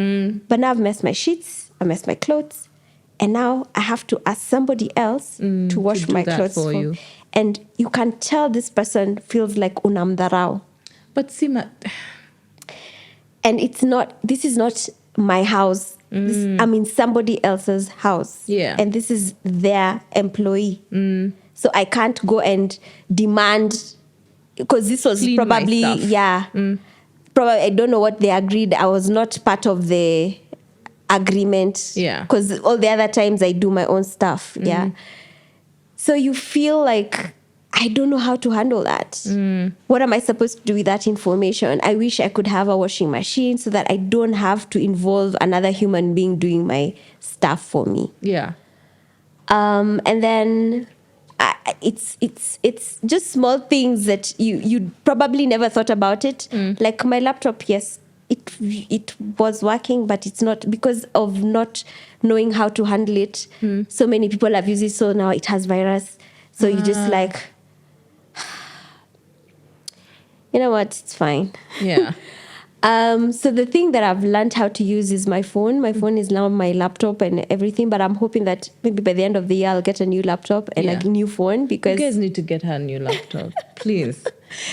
But now I've messed my sheets. I messed my clothes, and now I have to ask somebody else to wash my clothes for you. And you can tell this person feels like unamdarao. But Sima... And this is not my house. I'm in somebody else's house. Yeah. And this is their employee. So I can't go and demand, because this was Clean probably, my stuff. probably, I don't know what they agreed. I was not part of the agreement, because all the other times I do my own stuff. So you feel like I don't know how to handle that. What am I supposed to do with that information? I wish I could have a washing machine so that I don't have to involve another human being doing my stuff for me. And then it's just small things that you probably never thought about it. Like my laptop, yes, it was working, but it's not, because of not knowing how to handle it. So many people have used it, so now it has virus. So you just like, you know what, it's fine. So the thing that I've learned how to use is my phone. My phone is now my laptop and everything, but I'm hoping that maybe by the end of the year I'll get a new laptop and a new phone, because you guys need to get her a new laptop. Please.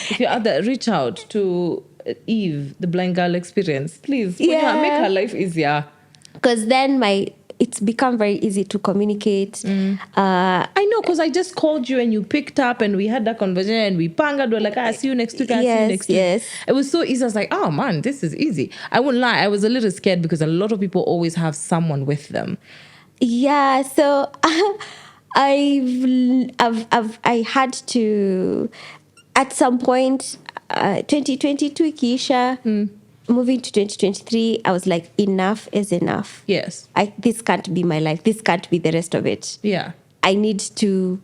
If you're out there, reach out to Eve, the Blind Girl Experience. Please. Make her life easier. Because then it's become very easy to communicate. I know, because I just called you and you picked up and we had that conversation and we pangaed. We're like, see you next week. See you next week. Yes. It was so easy. I was like, oh man, this is easy. I wouldn't lie. I was a little scared because a lot of people always have someone with them. Yeah. So I had to, at some point, 2022 Keisha, moving to 2023, I was like, enough is enough. Yes. This can't be my life. This can't be the rest of it. Yeah. I need to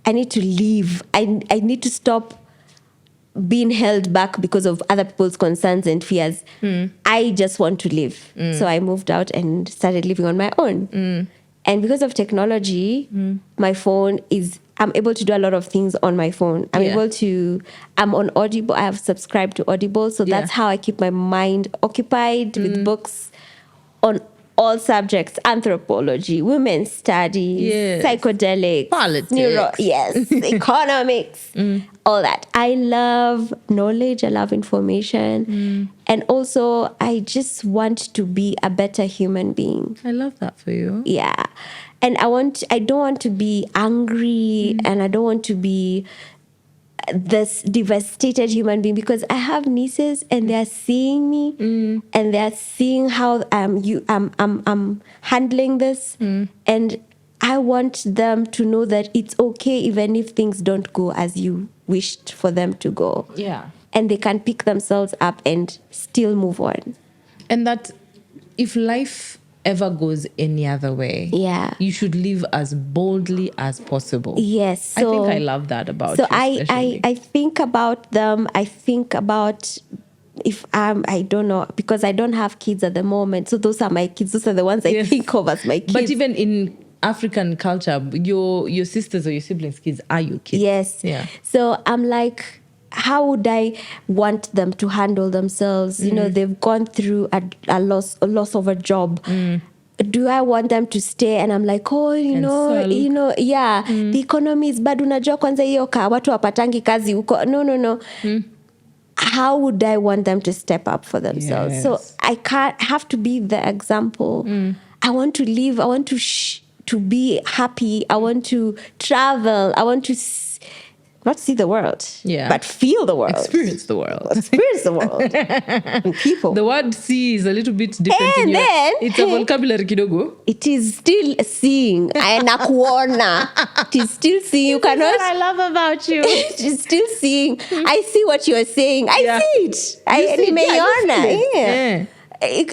leave. I need to stop being held back because of other people's concerns and fears. I just want to live. So I moved out and started living on my own. And because of technology, my phone I'm able to do a lot of things on my phone. I'm on Audible. I have subscribed to Audible. So that's how I keep my mind occupied with books on all subjects: anthropology, women's studies, psychedelics, politics, economics, all that. I love knowledge. I love information. And also, I just want to be a better human being. I love that for you. Yeah. And I don't want to be angry, and I don't want to be this devastated human being, because I have nieces and they're seeing me and they're seeing how I'm handling this. And I want them to know that it's okay even if things don't go as you wished for them to go. Yeah. And they can pick themselves up and still move on. And that if life ever goes any other way, you should live as boldly as possible. Yes. So, I think I love that about you. So I think about them. I think about if I don't know, because I don't have kids at the moment. So those are my kids. Those are the ones I think of as my kids. But even in African culture, your sisters or your siblings' kids are your kids. Yes. Yeah. So I'm like, how would I want them to handle themselves? You know, they've gone through a loss of a job. Do I want them to stay? And I'm like, the economy is bad. Unajua kwanza hiyo watu wapatangi kazi huko. No. How would I want them to step up for themselves? Yes. So I have to be the example. I want to live. I want to be happy. I want to travel. I want to not see the world, but feel the world. Experience the world. And people. The word see is a little bit different. And then, it's a vocabulary kidogo. It is still seeing. Nakuona. It is still seeing. You cannot. That's what I love about you. It is still seeing. I see what you are saying. I see it.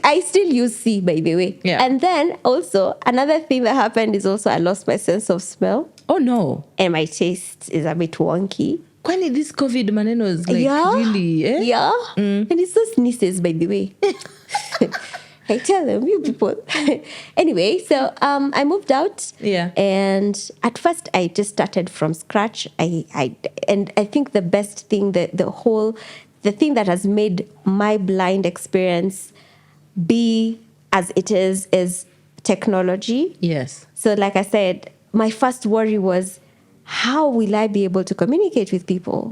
I still use see, by the way. Yeah. And then also, another thing that happened is also I lost my sense of smell. Oh, no. And my taste is a bit wonky. Kwani this COVID maneno is like really, eh? Yeah. And it's those nieces, by the way. I tell them, you people. Anyway, so I moved out. Yeah. And at first, I just started from scratch. And I think the best thing, the thing that has made my blind experience be as it is technology. Yes. So like I said, my first worry was, how will I be able to communicate with people?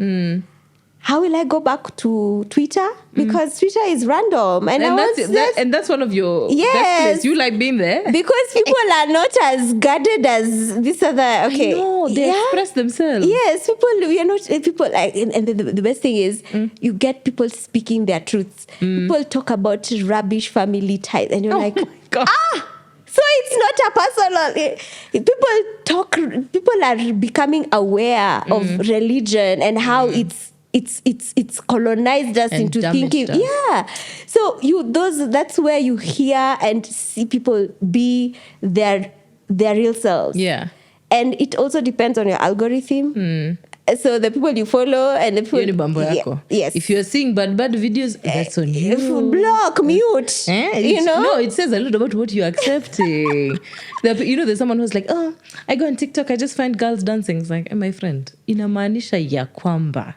How will I go back to Twitter? Because Twitter is random. And that's one of your best places. You like being there? Because people are not as guarded as this other. Okay. No, they express themselves. Yes, we are not people like, and the best thing is you get people speaking their truths. People talk about rubbish family ties, and you're like, my God. So it's not a personal. People are becoming aware of religion and how it's colonized us and into thinking. us. Yeah. So that's where you hear and see people be their real selves. Yeah. And it also depends on your algorithm. So the people you follow and the people... Yes. If you're seeing bad videos, that's on you. Block, mute. No, it says a lot about what you're accepting. There's someone who's like, oh, I go on TikTok, I just find girls dancing. It's like, hey, my friend, inamaanisha ya kwamba.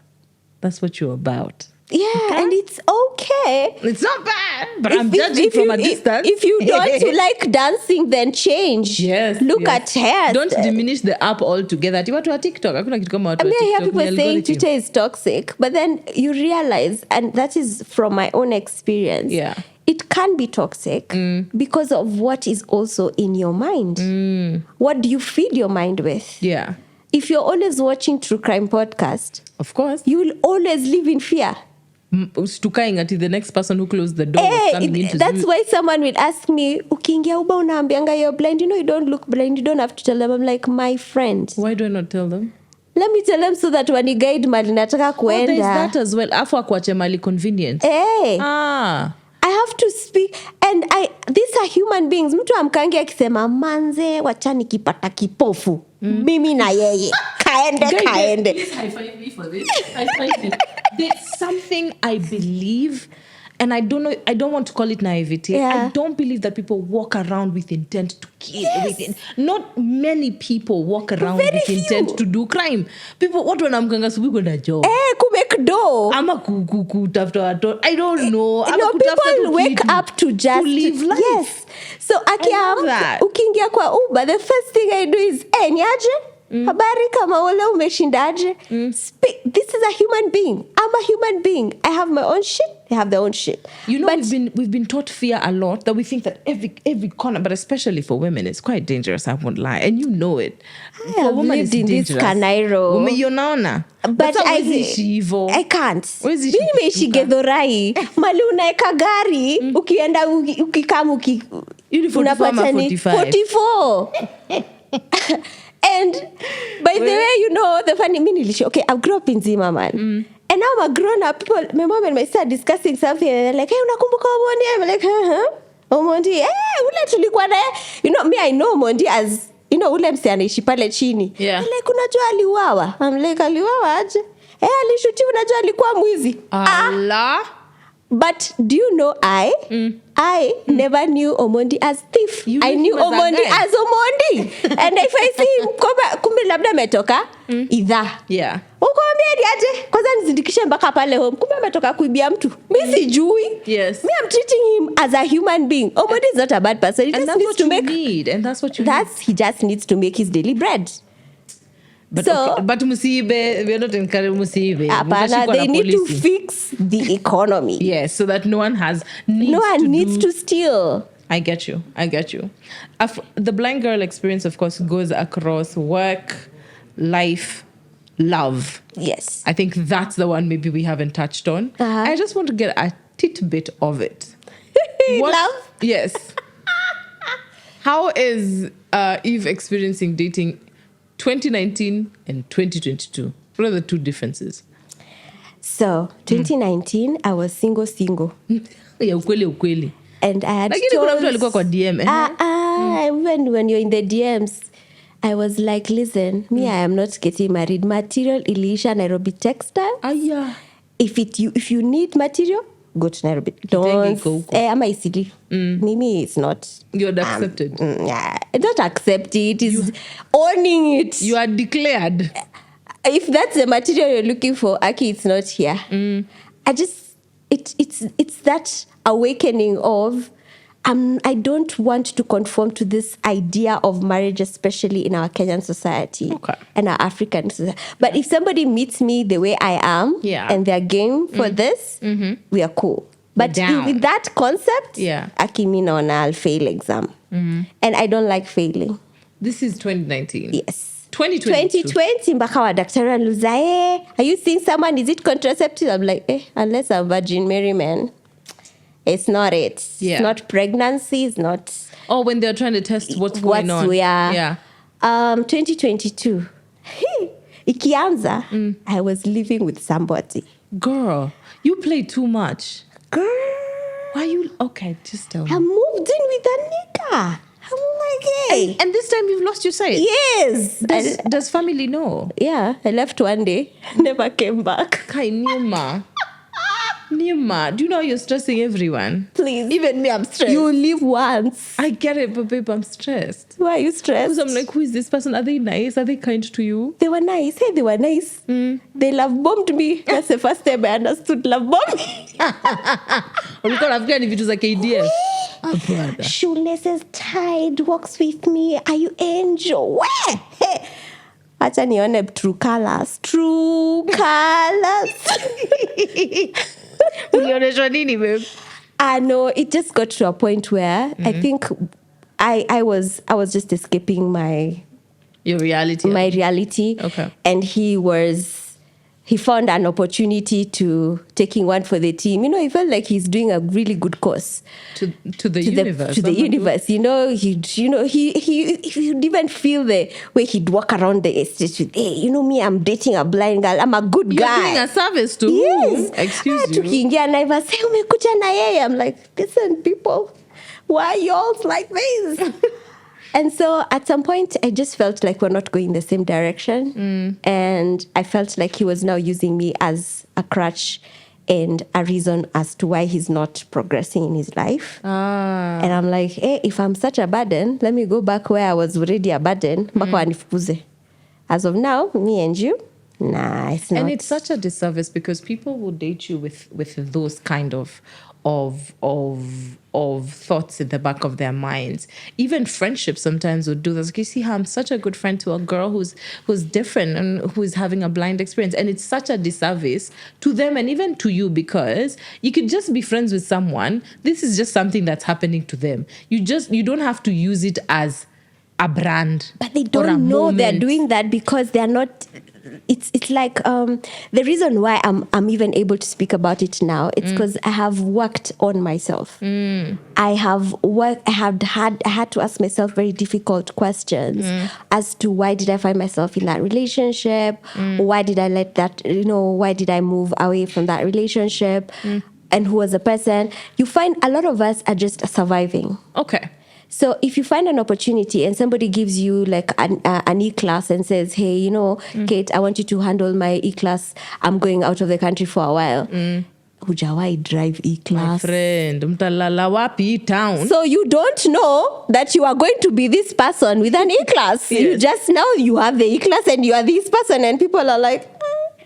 That's what you're about. Yeah, and it's okay. It's not bad. But I'm judging from a distance. If you don't like dancing, then change. Yes. Look at hair. Don't diminish the app altogether. Ati watu wa TikTok. Hakuna kitu kama watu wa I hear TikTok. people saying Twitter is toxic, but then you realize, and that is from my own experience, it can be toxic because of what is also in your mind. What do you feed your mind with? Yeah. If you're always watching true crime podcast, of course, you will always live in fear. Stukaing at the next person who closed the door coming into that's why someone will ask me, ukiingia uba unaambianga you're blind, you don't look blind, you don't have to tell them. I'm like, my friend, why do I not tell them? Let me tell them so that when you guide mali nataka kuenda. There's that as well. Afu akuache mali convenient. I have to speak, and these are human beings. Mtu amkangi akisema manze wachani kipata kipofu. Mimi na yeye. Kaende. Please high five me for this. High five me. There's something I believe, and I don't know, I don't want to call it naivety. I don't believe that people walk around with intent to kill. Yes. Not many people walk around with intent to do crime. People, what when I'm going to kwenda job? Kumake do. Ama kutafuta watu. I don't know. People wake up to just live life. Yes. So ukiingia kwa Uber, the first thing I do is, niaje? Habari kama ule umeshindaje? This is a human being. I'm a human being. I have my own shit. They have their own shit. You know, we've been taught fear a lot, that we think that every corner, but especially for women, it's quite dangerous. I won't lie, and you know it. I have lived in this Kanairo. But I can't. Mimi nimeishi Githurai. Mali unaeka gari, ukienda ukikamu unapata ni 44. And by the way, the funny minilish. Okay, I grew up in Zima, man. And now I'm a grown up. People, my mom and my sister discussing something, and they're like, "Hey, unakumbuka Omondi?" I'm like, Omondi. Ule tulikuwa na. Me, I know Omondi as, ule mse anaishi pale chini. Yeah. I'm like, unajua aliuawa? I'm like, aliuawa aje? Alishutiwa, unajua alikuwa mwizi. Allah. But do you know I never knew Omondi as thief. I knew Omondi as Omondi. And if I see him, kumbe labda metoka idha. Yeah. Ukoambia aje? Kwanza nizindikishe mpaka pale home. Kumbe ametoka kuibia mtu. Mimi sijui. Yes. Me, I'm treating him as a human being. Omondi is not a bad person. He just needs to make. And that's what you need. He just needs to make his daily bread. But musibe, we are not encouraging musibe. They need to fix the economy. Yes, so that no one needs to steal. I get you. The blind girl experience, of course, goes across work, life, love. Yes. I think that's the one maybe we haven't touched on. I just want to get a tidbit of it. Love? Yes. How is Eve experiencing dating 2019 and 2022? What are the two differences? So, 2019, I was single. Yeah, ukweli. And I had DM. Even when you're in the DMs, I was like, listen, me, I am not getting married. Material, Elisha, Nairobi Textile. Yeah. If you need material, go to Nairobi. Don't. Am I silly? Mimi, it's not. You're accepted. Not accept it. Is owning it. You are declared. If that's the material you're looking for, Aki, it's not here. It's that awakening of I don't want to conform to this idea of marriage, especially in our Kenyan society and our African society. But if somebody meets me the way I am and they're game for this, we are cool. But with that concept, Akimina on I'll fail exam. And I don't like failing. This is 2019. Yes. 2020 mpaka wa daktari anuliza, are you seeing someone? Is it contraceptive? I'm like, unless I'm Virgin Mary, man. It's not it. Yeah. It's not pregnancy. It's not. Oh, when they're trying to test what's going on. 2022. Ikianza, I was living with somebody. Girl, you play too much. Girl. Why you... Okay, just tell me. I moved in with a nigga. I'm like, hey. And this time you've lost your sight? Yes. Does family know? Yeah, I left one day. Never came back. Kainuma. Nima, do you know you're stressing everyone? Please. Even me, I'm stressed. You live once. I get it, but babe, I'm stressed. Why are you stressed? Because I'm like, who is this person? Are they nice? Are they kind to you? They were nice. Hey, they were nice. They love bombed me. That's the first time I understood love bombing. I've got if it was like ADF. Shoelaces tied, walks with me. Are you angel? Where? Hey. Acha nione true colors. True colors. Ulionyeshwa nini, babe? No, it just got to a point where I think I was just escaping Your reality. my reality. Okay. And he found an opportunity to taking one for the team. You know, he felt like he's doing a really good course to the universe. To the universe. You know, he would even feel the way he'd walk around the estate with, hey, you know me, I'm dating a blind girl. I'm a good You're guy. doing a service to yes. who? Excuse you. Tukiingia Naivas, say, umekuja na yeye. I'm like, listen, people, why are you all like this? And so at some point, I just felt like we're not going the same direction. And I felt like he was now using me as a crutch and a reason as to why he's not progressing in his life. And I'm like, hey, if I'm such a burden, let me go back where I was already a burden. As of now, me and you, nah, it's not. And it's such a disservice because people will date you with those kind of thoughts in the back of their minds. Even friendships sometimes would do this. Like, you see how I'm such a good friend to a girl who's different and who is having a blind experience, and it's such a disservice to them and even to you because you could just be friends with someone. This is just something that's happening to them. You don't have to use it as a brand. But they don't know they're doing that because they're not. It's like the reason why I'm even able to speak about it now. It's because I have worked on myself. I had to ask myself very difficult questions as to why did I find myself in that relationship? Why did I let that? Why did I move away from that relationship? And who was the person? You find a lot of us are just surviving. Okay. So if you find an opportunity and somebody gives you like an E-class and says, hey, Kate, I want you to handle my E-class. I'm going out of the country for a while. Hujawai drive E-class. My friend, mtalala wapi town. So you don't know that you are going to be this person with an E-class. Yes. You just know you have the E-class and you are this person and people are like,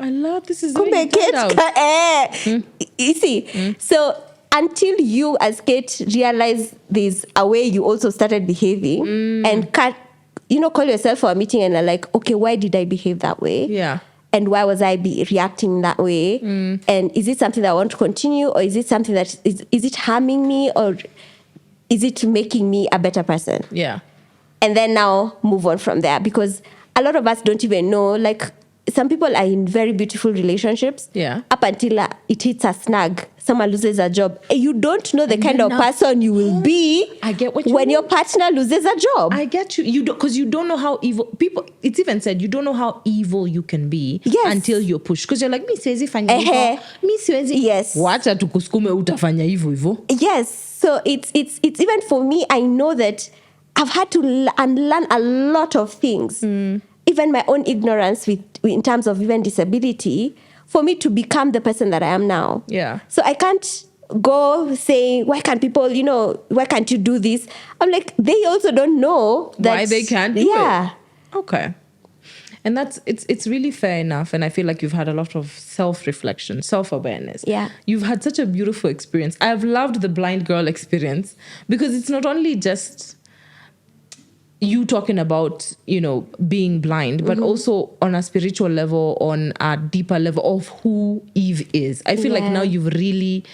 I love this is Kumbe Kate. You see, so until you as Kate realize there's a way you also started behaving and call yourself for a meeting and are like, okay, why did I behave that way? Yeah. And why was I reacting that way? And is it something that I want to continue, or is it something that is it harming me, or is it making me a better person? Yeah. And then now move on from there, because a lot of us don't even know, like, some people are in very beautiful relationships. Yeah. Up until it hits a snag, someone loses a job. And you don't know the kind of person you will be. I get what you when mean. your partner loses a job. I get you. Because you don't know how evil people. It's even said you don't know how evil you can be until you're pushed. Because you're like, mi siwezi fanya hivyo. Mi siwezi. Yes. Wacha tukusukume utafanya hivyo. Yes. So it's even for me. I know that I've had to unlearn a lot of things. Even my own ignorance in terms of even disability, for me to become the person that I am now. Yeah. So I can't go saying, why can't people, why can't you do this? I'm like, they also don't know that. Why they can't do it. Okay. And it's really fair enough. And I feel like you've had a lot of self-reflection, self-awareness. Yeah. You've had such a beautiful experience. I've loved the blind girl experience because it's not only just you talking about, being blind, but also on a spiritual level, on a deeper level of who Eve is. I feel like now you've really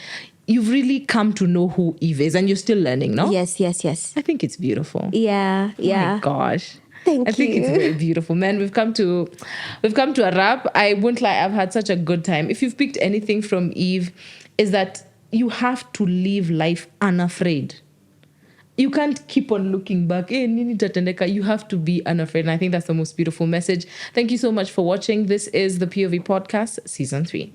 come to know who Eve is, and you're still learning, no? Yes. I think it's beautiful. Yeah. Oh my gosh. Thank you. I think it's very beautiful, man. We've come to a wrap. I won't lie, I've had such a good time. If you've picked anything from Eve, is that you have to live life unafraid. You can't keep on looking back. You have to be unafraid. And I think that's the most beautiful message. Thank you so much for watching. This is the POV Podcast, Season 3.